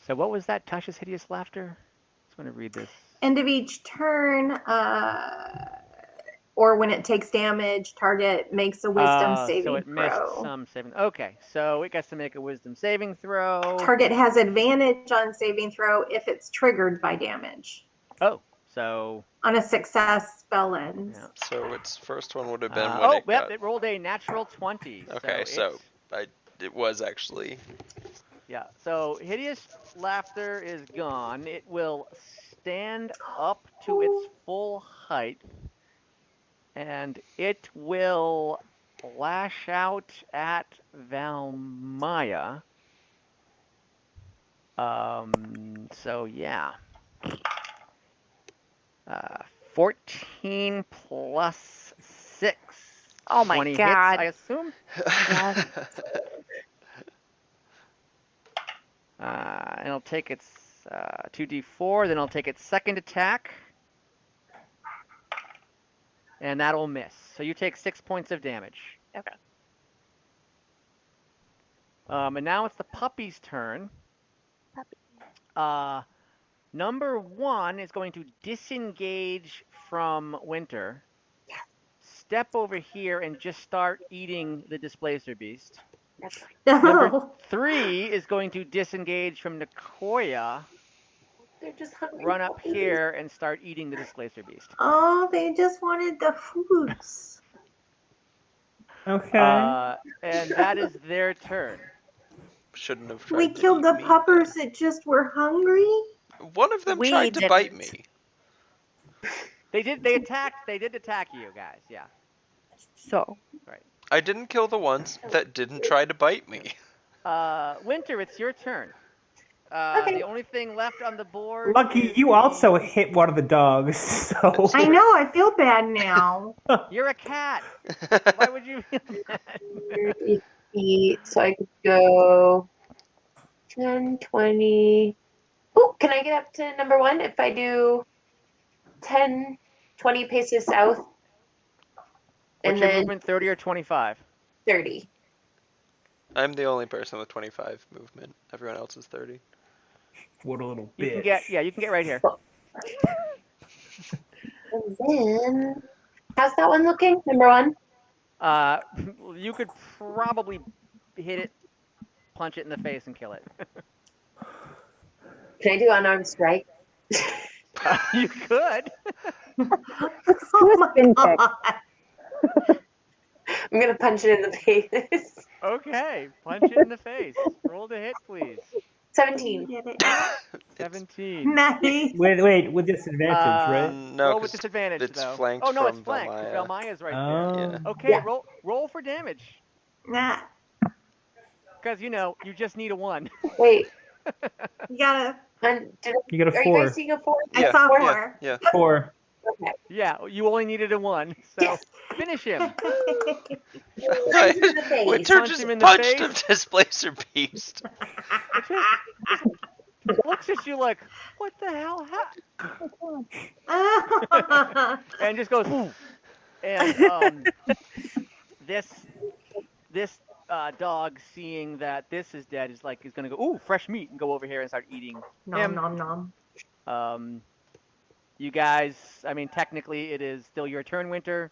so what was that? Tasha's hideous laughter. I just want to read this. End of each turn, or when it takes damage, target makes a wisdom saving So it missed throw. some saving. Okay, so it gets to make a wisdom saving throw. Target has advantage on saving throw if it's triggered by damage. Oh, so On a success, spell ends. yeah. So its first one would have been when it got. It rolled a natural 20. Okay, so it's- it was actually. yeah. So hideous laughter is gone. It will stand up to its full height, and it will lash out at Valmaya. So yeah. 14 plus 6. Oh my 20 God. hits, I assume. Yes. And it'll take its 2d4, then it'll take its second attack. And that'll miss. So you take 6 points of damage. Okay. And now it's the puppy's turn. Number 1 is going to disengage from Winter. Step over here and just start eating the Displacer Beast. Number 3 is going to disengage from Nicoya, They're just hungry. run up here, and start eating the Displacer Beast. Oh, they just wanted the foods. Okay. And that is their turn. Shouldn't have tried We to killed eat the me puppers that just were hungry. then. One of them We tried to bite didn't. me. They did attack you guys, yeah. So. I didn't kill the ones that didn't try to bite me. Winter, it's your turn. Okay. The only thing left on the board. Lucky, is you the- also hit one of the dogs, so. I know. I feel bad now. You're a cat. Why would you feel bad? 30 feet, so I could go 10, 20. Oh, can I get up to number 1 if I do 10, 20 paces south? What's And your then movement, 30 or 25? 30. I'm the only person with 25 movement. Everyone else is 30. What a little You bitch. can get right here. And then, how's that one looking? Number 1? You could probably hit it, punch it in the face, and kill it. Can I do unarmed strike? You could. Oh my spin kick. God. I'm gonna punch it in the face. Okay, punch it in the face. Roll to hit, please. 17. Get it. 17. Nice. Wait, with disadvantage, right? No, roll with 'cause disadvantage, it's though. flanked Oh, no, it's from flanked. 'Cause Valmaya. Valmaya's right Yeah. there. Okay, Yeah. roll for damage. Nah. Because, you just need a 1. Wait, You gotta. You got a are you 4. guys seeing a 4? I saw 4. Yeah. 4. Okay. Yeah, you only needed a 1. So finish him. Punch it in the face. Winter Punch just him in the punched face. a Displacer Beast. Looks at you like, what the hell? And just goes, "Ooh." And this dog, seeing that this is dead, is gonna go, ooh, fresh meat, and go over here and start eating Nom him. nom nom. You guys, technically it is still your turn, Winter.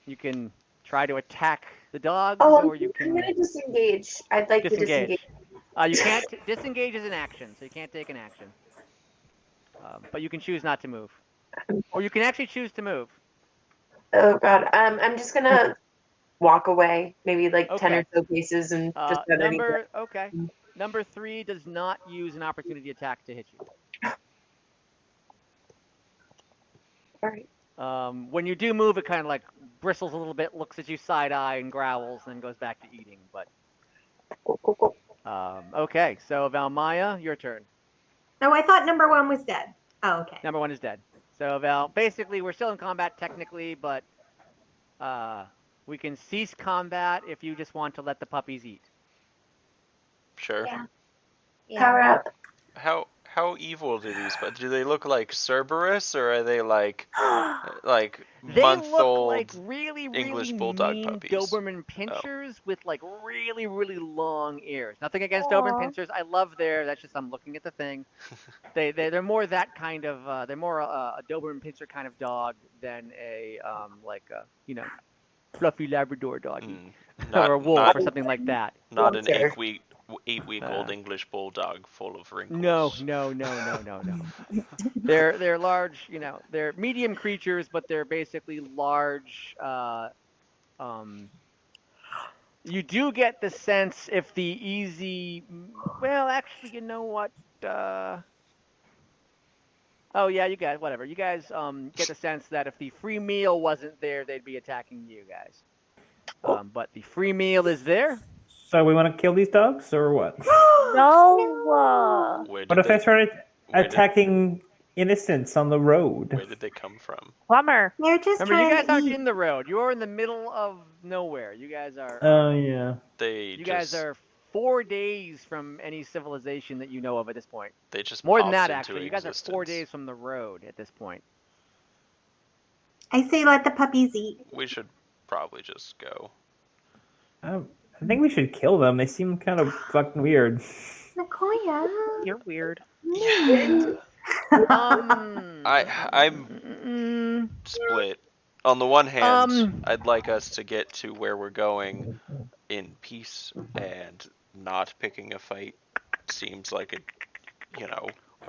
You can try to attack the dogs, or you I'm can gonna disengage. I'd like to disengage. You can't disengage is an action, so you can't take an action. But you can choose not to move, or you can actually choose to move. Oh god. I'm just gonna walk away, maybe like 10 or Okay. so paces, and just Number 3 does not use an opportunity attack to hit you. All right. When you do move, it kind of bristles a little bit, looks at you side eye, and growls, and then goes back to eating. But Cool. okay, so Valmaya, your turn. Oh, I thought number 1 was dead. Oh, okay. Number 1 is dead. So, Val, basically, we're still in combat technically, but we can cease combat if you just want to let the puppies eat. Sure. Yeah. Power up. How evil do these? But do they look like Cerberus, or are they like They month-old look like really English bulldog mean puppies? Doberman pinchers with like really long ears. Nothing against Doberman pinchers. I love that's just I'm looking at the thing. They're more that kind of they're more a Doberman pinscher kind of dog than a fluffy Labrador doggy or a wolf or something like that. Not an 8-week-old English bulldog full of wrinkles. No. They're large, they're medium creatures, but they're basically large. You do get the sense if the easy, well, actually, you know what? Oh yeah, you guys, whatever. You guys get the sense that if the free meal wasn't there, they'd be attacking you guys. But the free meal is there. So we want to kill these dogs, or what? No. What if I started attacking innocents on the road? Where did they come from? Plumber. They're just Remember, you trying guys aren't to eat. in the road. You're in the middle of nowhere. You guys are. Oh yeah. You guys are 4 days from any civilization that you know of at this point. They just more than popped that, into actually. You guys are 4 existence. days from the road at this point. I say let the puppies eat. We should probably just go. I think we should kill them. They seem kind of fucking weird. Nicoya. You're weird. Yeah. I'm split. On the one hand, I'd like us to get to where we're going in peace, and not picking a fight seems like a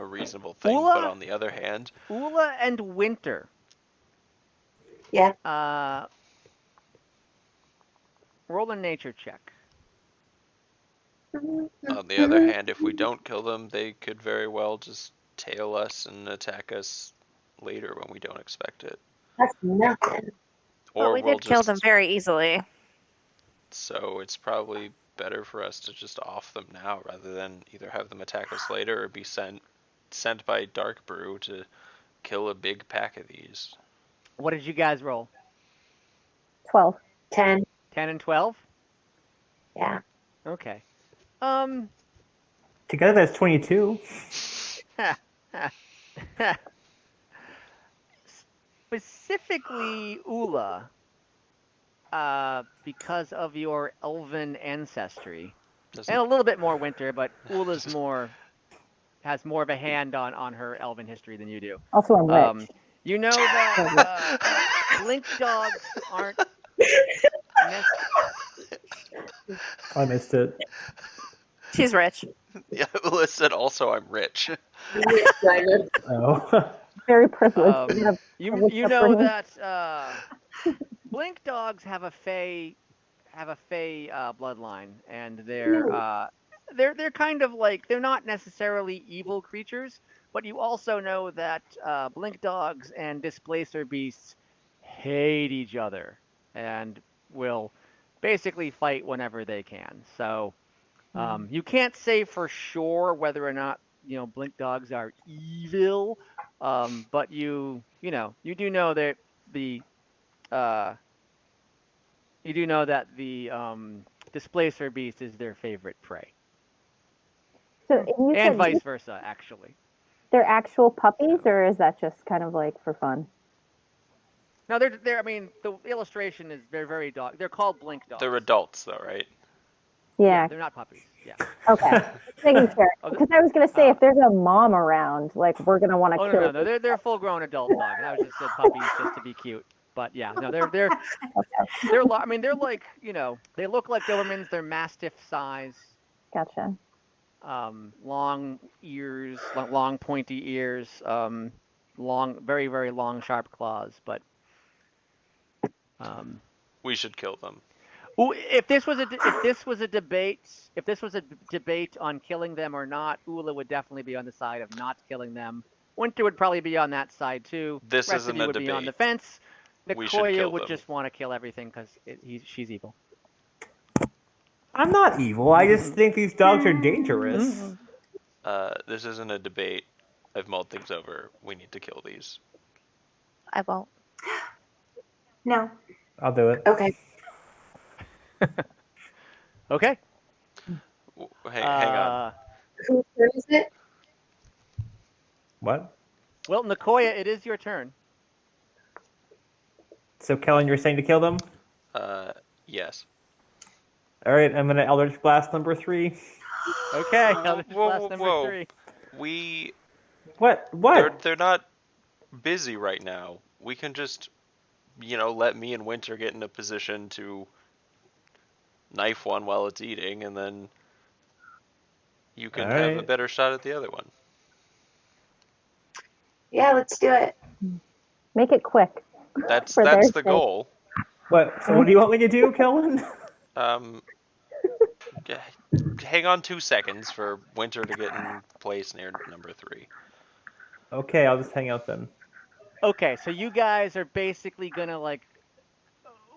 reasonable thing. Ula? But on the other hand, Ula and Winter. Yeah. Roll a nature check. on the other hand, if we don't kill them, they could very well just tail us and attack us later when we don't expect it. That's nothing. Well, we did kill them very easily. So it's probably better for us to just off them now rather than either have them attack us later or be sent by Darkbrew to kill a big pack of these. What did you guys roll? 12. 10. 10 and 12? Yeah. Okay. Together that's 22. Specifically, Ula, because of your elven ancestry, and a little bit more Winter, but Ula's has more of a hand on her elven history than you do. Also, I'm rich. You know that blink dogs aren't. I missed it. She's rich. Yeah, Ula said also I'm rich. Oh. Very privileged. You know that blink dogs have a fey bloodline, and they're kind of like, they're not necessarily evil creatures, but you also know that blink dogs and displacer beasts hate each other and will basically fight whenever they can. So you can't say for sure whether or not blink dogs are evil, but you do know that the displacer beast is their favorite prey. So, you And said vice versa, actually. they're actual puppies, or is that just kind of like for fun? No, they're. I mean, the illustration is very dog. They're called blink dogs. They're adults, though, right? Yeah. They're not puppies. Yeah. Okay. Making sure. Because I was going to say, if there's a mom around, like, we're going to want to Oh kill. no, they're full-grown adult dogs. I was just said puppies just to be cute. But yeah, no, they're I mean, they're like, they look like Dobermans. They're mastiff size. Gotcha. Long ears, long pointy ears, very long sharp claws. But we should kill them. if this was a debate on killing them or not, Ula would definitely be on the side of not killing them. Winter would probably be on that side too. This Rest isn't of you a would debate. be on the fence. We should Nicoya kill would them. just want to kill everything because she's evil. I'm not evil. I just think these dogs are dangerous. This isn't a debate. I've mulled things over. We need to kill these. I won't. No. I'll do it. Okay. Okay. Hang on. Whose turn is it? What? Well, Nicoya, it is your turn. So, Kellen, you're saying to kill them? Yes. All right, I'm gonna Eldritch Blast number 3. Okay. Whoa, Eldritch Blast number 3. We What? they're not busy right now. We can just let me and Winter get in a position to knife one while it's eating, and then you can have a Alright. better shot at the other one. Yeah, let's do it. Make it quick. That's For their the sake. goal. What? So, what do you want me to do, Kellen? Hang on 2 seconds for Winter to get in place near number 3. Okay, I'll just hang out then. Okay, so you guys are basically gonna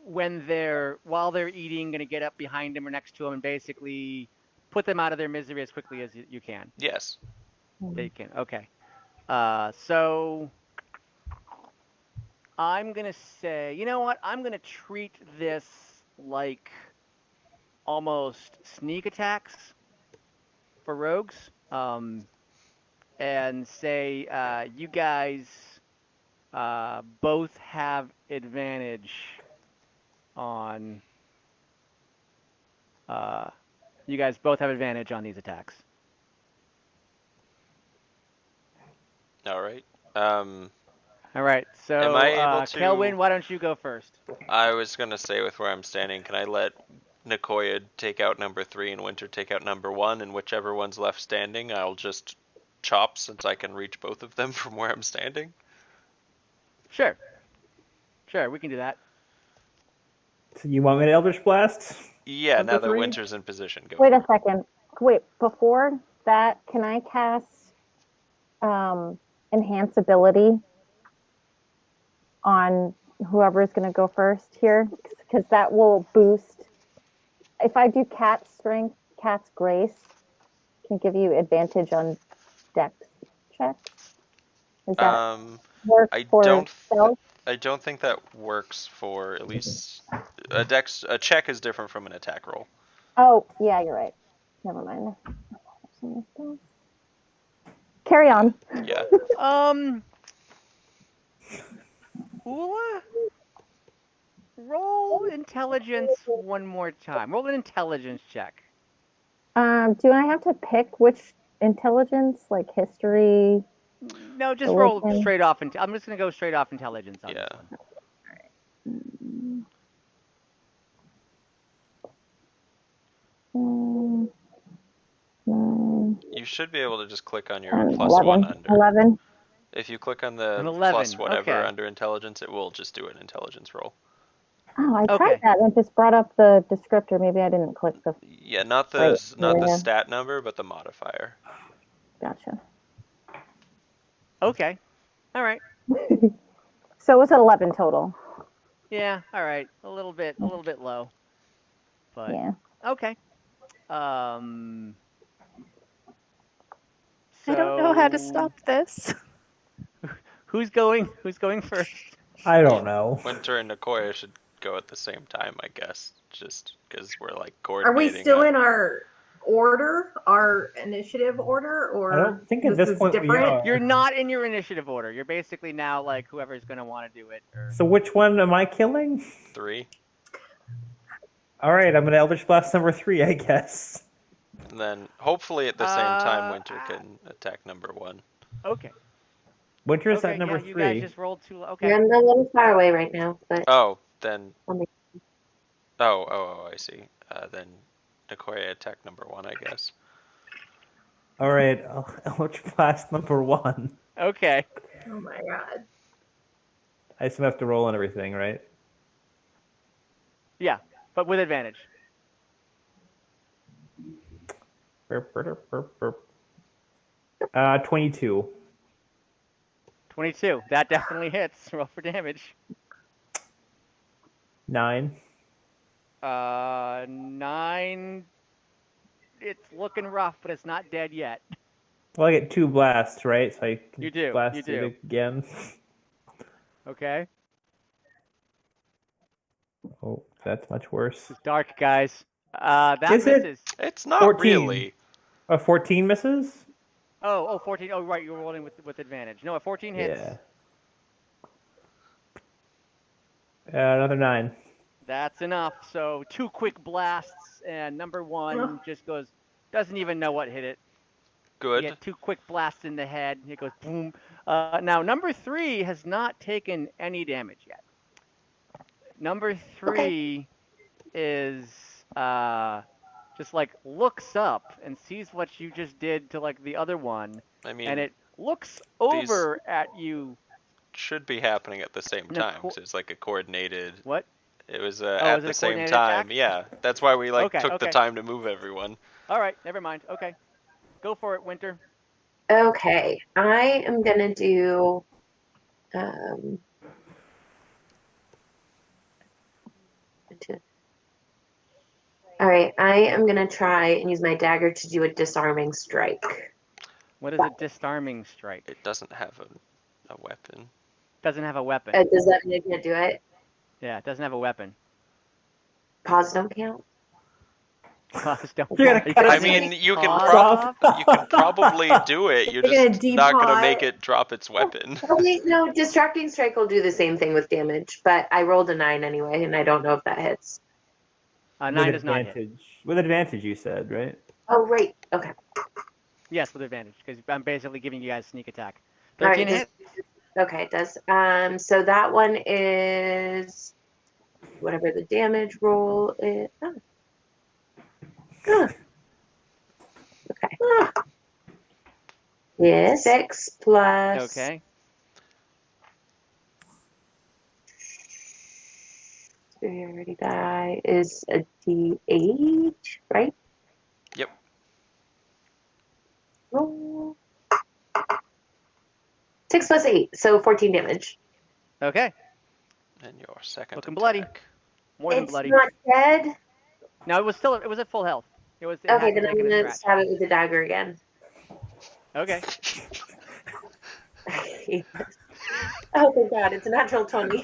while they're eating, gonna get up behind them or next to them and basically put them out of their misery as quickly as you can. Yes. They can. Okay. So I'm gonna say, you know what? I'm gonna treat this like almost sneak attacks for rogues, and say you guys both have advantage on. You guys both have advantage on these attacks. All right. All right. So, Am I able to- Kelwin, why don't you go first? I was gonna say with where I'm standing, can I let Nicoya take out number 3 and Winter take out number 1, and whichever one's left standing, I'll just chop since I can reach both of them from where I'm standing? Sure. Sure, we can do that. So, you want me to Eldritch Blast? Yeah, Number now that 3? Winter's in position, go. Wait a second. Wait, before that, can I cast enhance ability on whoever is going to go first here? Because that will boost. If I do cat's strength, cat's grace, can give you advantage on dex checks. Does that work I for don't stealth? I don't think that works for at least a check is different from an attack roll. Oh, yeah, you're right. Never mind. Carry on. Yeah. Ula, roll intelligence one more time. Roll an intelligence check. Do I have to pick which intelligence, like history? No, just roll Religion. straight off. I'm just gonna go straight off intelligence on Yeah. this one. You should be able to just click on your 11. +1 under. 11. If you click on the An 11, plus whatever okay. under intelligence, it will just do an intelligence roll. Oh, I Okay. tried that and it just brought up the descriptor. Maybe I didn't click the. Yeah, not the Right, not the yeah. stat number, but the modifier. Gotcha. Okay. All right. So it was at 11 total. Yeah. All right. A little bit low. But Yeah. okay. I don't know how to so stop this. Who's going first? I don't know. Winter and Nicoya should go at the same time, I guess, just because we're like Are coordinating. we still in our order, our initiative order, or I don't think at this is point we different? are. You're not in your initiative order. You're basically now like whoever's gonna want to do it. Or... So, which one am I killing? 3, All right, I'm gonna Eldritch Blast number 3, I guess. and then hopefully at the same time Winter can attack number 1. Okay. Winter's Okay. at number yeah, you 3. guys just rolled too low. Okay. I'm a little far away right now, but Oh, then. I'll make- Oh, I see. Then Nicoya attack number 1, I guess. All right, Eldritch Blast number 1. Okay. Oh my god. I still have to roll and everything, right? Yeah, but with advantage. Burp, burp, burp, burp. 22. 22. That definitely hits. Roll for damage. 9. 9. It's looking rough, but it's not dead yet. Well, I get 2 blasts, right? So I can You do, blast you it do. again. Okay. Oh, that's much worse. It's dark, guys. That Is it? misses. It's not 14. really. A 14 misses? Oh, 14. Oh, right, you're rolling with advantage. No, a 14 hits. Yeah. Another 9. That's enough. So 2 quick blasts, and number 1 just doesn't even know what hit it. Good. You get 2 quick blasts in the head. It goes boom. Now number 3 has not taken any damage yet. Number 3 is just like looks up and sees what you just did to like the other one, I mean, and it looks over at you. should be happening at the same No, time. 'Cause it's like a coordinated. What? It was Oh, at is it the a same coordinated time. attack? Yeah, that's why we took the Okay. time to move everyone. All right, never mind. Okay, go for it, Winter. Okay, I am gonna do. All right, I am gonna try and use my dagger to do a disarming strike. What is a disarming strike? It doesn't have a weapon. Doesn't have a weapon. Does that mean I can't do it? Yeah, it doesn't have a weapon. Paws don't count. Paws don't. You're gonna cut I its mean, you can paws off? you can probably do it. You're You're just gonna not gonna depaw make it. it drop its weapon. Oh wait, no, distracting strike will do the same thing with damage, but I rolled a 9 anyway, and I don't know if that hits. 9 with does not hit. advantage. With advantage, you said, right? Oh right, okay. Yes, with advantage, because I'm basically giving you guys sneak attack. All 13 right, hit. Okay, it does. So that one is whatever the damage roll is. Okay. Yeah, 6 plus. Okay. Superiority die is a D8, right? Yep. Roll. 6 plus 8, so 14 damage. Okay. And your second Looking attack. bloody. More than It's bloody. not dead. No, it was at full health. It Okay, hadn't then I'm taken a gonna scratch. stab it with the dagger again. Okay. Oh thank God, it's a natural 20.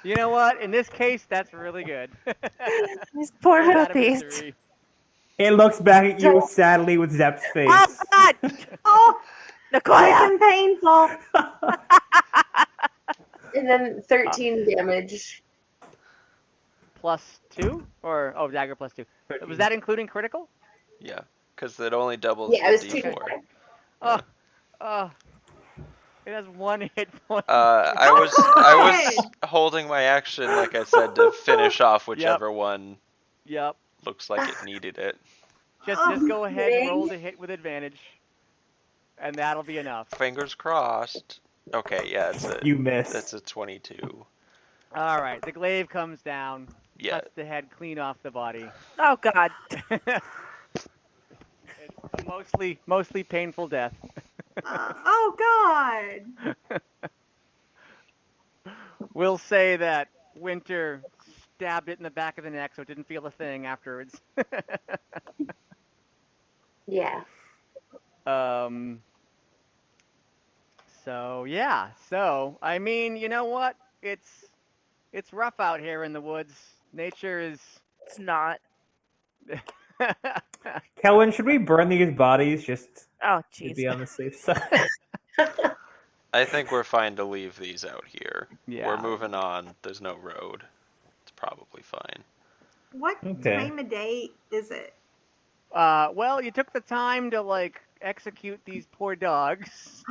You know what? In this case, that's really good. These poor Four out of puppies. 3. It looks back at you sadly with Zep's face. Oh God! Oh, Nicola! freaking painful. And then 13 damage. Plus 2? Or, dagger plus 2. Was that including critical? Yeah, because it only doubles Yeah, it was the 2 D4. It has 1 hit point. I was holding my action, like I said, to finish off whichever one Yep. looks like it needed it. Just go ahead and roll the hit with advantage. And that'll be enough. Fingers crossed. Okay, yeah, You miss. That's a 22. All right, the glaive comes down, Yeah. cuts the head clean off the body. Oh God! It's a mostly painful death. Oh God. We'll say that Winter stabbed it in the back of the neck, so it didn't feel a thing afterwards. Yeah. So yeah. So I mean, you know what? It's rough out here in the woods. Nature is. It's not. Kelvin, should we burn these bodies just Oh to jeez. be on the safe side? I think we're fine to leave these out here. Yeah. We're moving on. There's no road. It's probably fine. What Okay. time of day is it? Well, you took the time to like execute these poor dogs.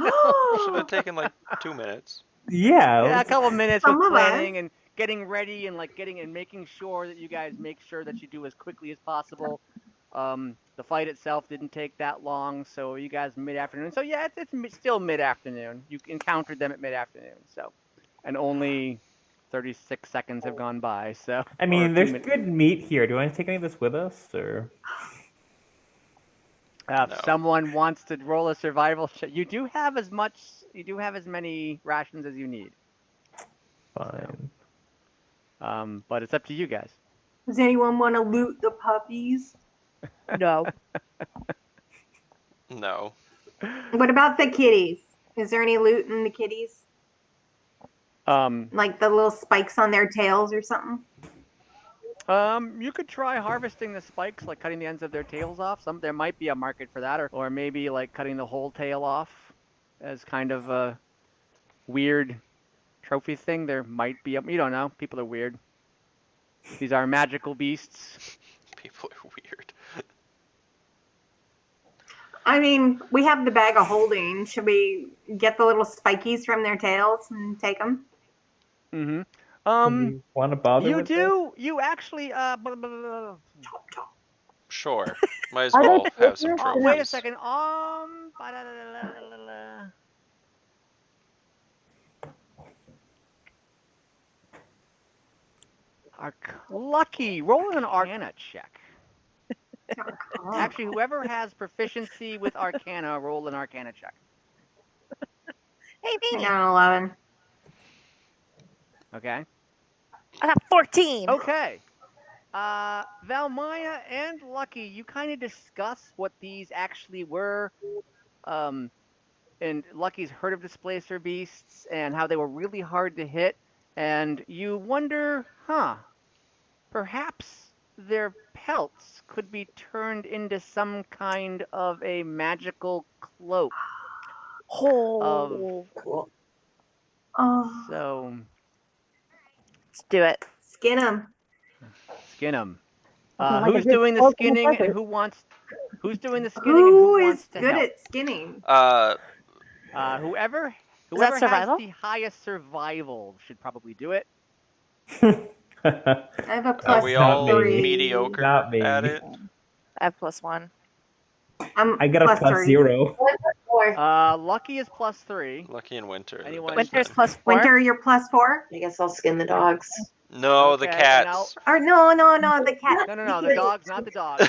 Should have taken like 2 minutes. Yeah. Yeah, a couple minutes Some with of us. planning and getting ready and like making sure that you guys make sure that you do as quickly as possible. The fight itself didn't take that long, so you guys mid-afternoon. So yeah, it's still mid-afternoon. You encountered them at mid-afternoon, so, and only 36 seconds have gone by. So I or mean, a few there's minutes. good meat here. Do you want to take any of this with us, or? If No. someone wants to roll a survival, you do have as many rations as you need. Fine. But it's up to you guys. Does anyone want to loot the puppies? No. No. What about the kitties? Is there any loot in the kitties? Like the little spikes on their tails or something? You could try harvesting the spikes, like cutting the ends of their tails off. There might be a market for that, or maybe like cutting the whole tail off as kind of a weird trophy thing. There might be. You don't know. People are weird. These are magical beasts. People are weird. I mean, we have the bag of holding. Should we get the little spikies from their tails and take them? Mm-hmm. You want to bother You with do. You actually. Sure. Might as Are they well have some poisonous? trophies. Wait a second. Lucky. Roll an Arcana check. Actually, whoever has proficiency with Arcana, roll an Arcana check. Hey, I me. got an 11. Okay. I got 14. Okay. Valmaya and Lucky, you kind of discuss what these actually were. And Lucky's heard of displacer beasts and how they were really hard to hit. And you wonder, perhaps their pelts could be turned into some kind of a magical cloak. Oh. Cool. Oh, So, Let's do it. skin them. skin them. Looking like a Who's good doing the cloak in the skinning and desert. who's doing the skinning and Who who is wants to good help? at skinning? Whoever Is that has survival? the highest survival should probably do it. I have a Are plus we Not all me. three. mediocre Not me. at it? I have +1. I'm I got a plus plus three. 0. Or Lucky is +3. Lucky in winter. Anyone- Winter's Then. +4. Winter, you're +4? I guess I'll skin the dogs. No, the Okay, and cats. Or no, the cat. No, the dogs, not the dogs.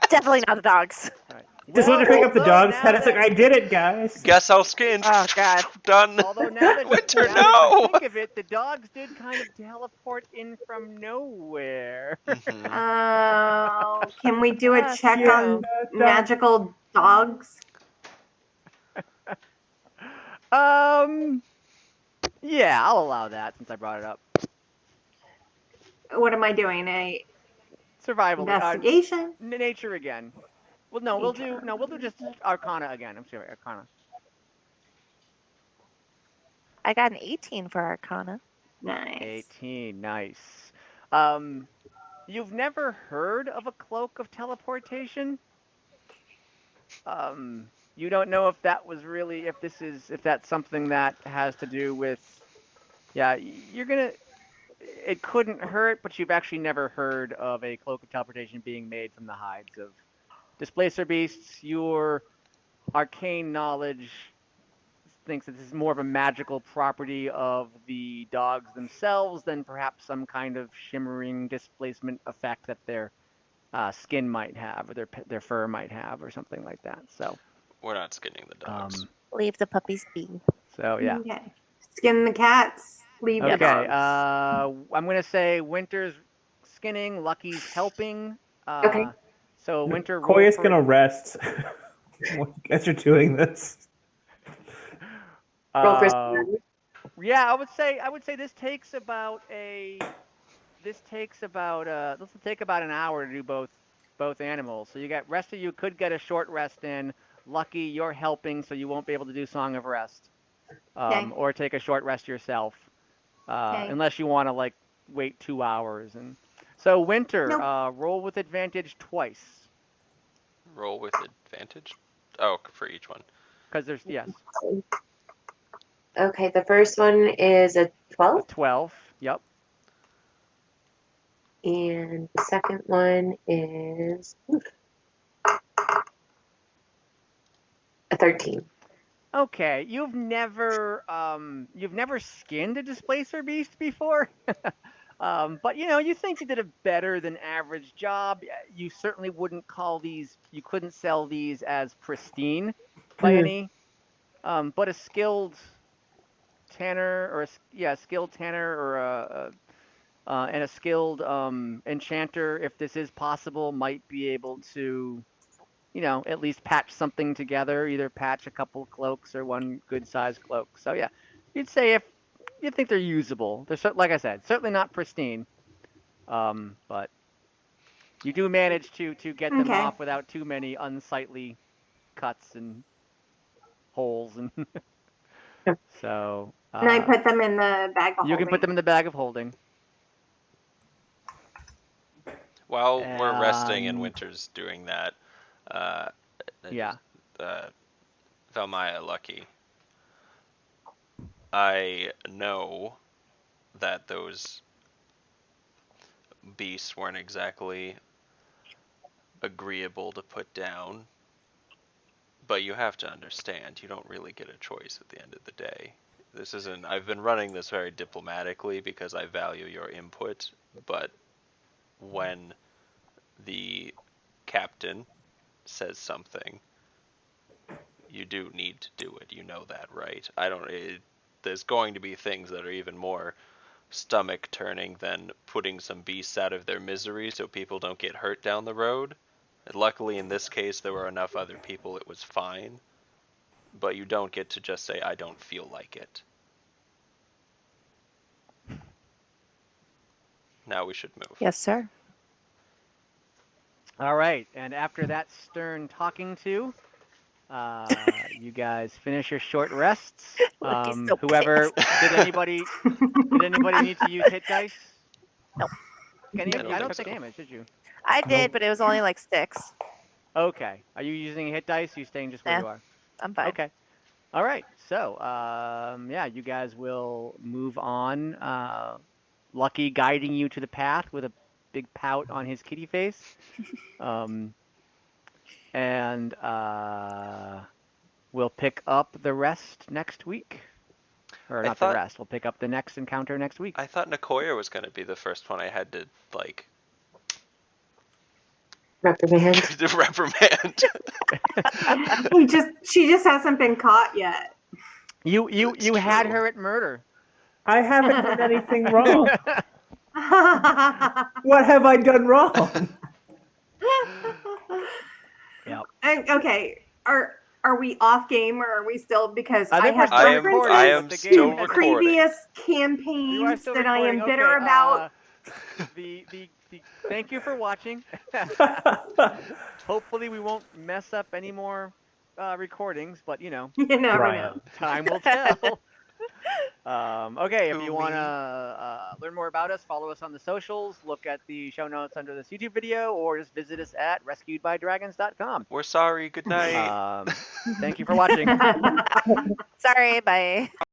Definitely not the dogs. Right. Just want to pick up the although dog's now head. It's like, that- I did it, guys. Guess I'll skin. Oh, God. Done. Although now that Winter, now that no. you think of it, the dogs did kind of teleport in from nowhere. Mhm. Can we do a check Yeah. on magical dogs? Yeah, I'll allow that since I brought it up. What am I doing? A Survival. investigation? Nature again. Well, no, we'll do just Arcana again. I'm sorry, Arcana. I got an 18 for Arcana. Nice. 18, nice. You've never heard of a cloak of teleportation? You don't know if that was really, if that's something that has to do with, yeah, it couldn't hurt, but you've actually never heard of a cloak of teleportation being made from the hides of displacer beasts. Your arcane knowledge thinks that this is more of a magical property of the dogs themselves than perhaps some kind of shimmering displacement effect that their skin might have, or their fur might have, or something like that. So We're not skinning the dogs. Leave the puppies be. so yeah. Okay. Skin the cats. Leave the Okay. dogs. I'm gonna say Winter's skinning, Lucky's helping. Okay. So Winter. Koya's gonna rest. While you guys are doing this. roll for Yeah, I would say this takes about this will take about an hour to do both animals. So you got rest of you could get a short rest in. Lucky, you're helping, so you won't be able to do Song of Rest, Okay. or take a short rest yourself, Okay. unless you want to like wait 2 hours. And so Winter, Nope. roll with advantage twice Roll with advantage. Oh, for each one. because there's Okay, the first one is a 12, 12. Yep. and the second one is a 13. Okay, you've never skinned a displacer beast before, but you think you did a better than average job. You certainly wouldn't call these. You couldn't sell these as pristine by any, but a skilled tanner or a skilled tanner or and a skilled enchanter, if this is possible, might be able to at least patch something together, either patch a couple cloaks or one good-sized cloak. So yeah, you'd say if you think they're usable. They're like I said, certainly not pristine, but you do manage to get them Okay. off without too many unsightly cuts and holes, and so And I put them in the bag of you can put them in the bag of holding. While we're resting and And- Winter's doing that, Yeah. Valmaya Lucky, I know that those beasts weren't exactly agreeable to put down, but you have to understand, you don't really get a choice at the end of the day. This isn't, I've been running this very diplomatically because I value your input, but when the captain says something, you do need to do it. You know that, right? There's going to be things that are even more stomach turning than putting some beasts out of their misery so people don't get hurt down the road. And luckily in this case there were enough other people it was fine. But you don't get to just say, I don't feel like it. Now we should move. Yes, sir. All right, and after that stern talking to, you guys finish your short rests. Lucky's so Whoever pissed. did anybody need to use hit dice? Nope. Can you? I don't I don't think take so. damage, did you? I did, but it was only like 6. Okay. Are you using hit dice? Or are you staying just where Nah. you are? I'm fine. Okay. All right. So, yeah, you guys will move on. Lucky guiding you to the path with a big pout on his kitty face. And we'll pick up the rest next week. Or not the rest. We'll pick up the next encounter next week. I thought Nicoya was going to be the first one I had to, like, Reprimand. to reprimand. She just hasn't been caught yet. You That's had true. her at murder. I haven't done anything wrong. What have I done wrong? Yep. Okay, are we off game or are we still, because I I think we're have still I am references still to recording. previous You are campaigns still that I am recording. bitter Okay, about. The thank you for watching. Hopefully we won't mess up any more recordings, but You never Right. know. time will tell. Okay, if Who, you want to learn more about us, follow us on the socials, look at the show notes under this YouTube video, or just visit us at rescuedbydragons.com. We're sorry. Good night. Thank you for watching. Sorry, bye.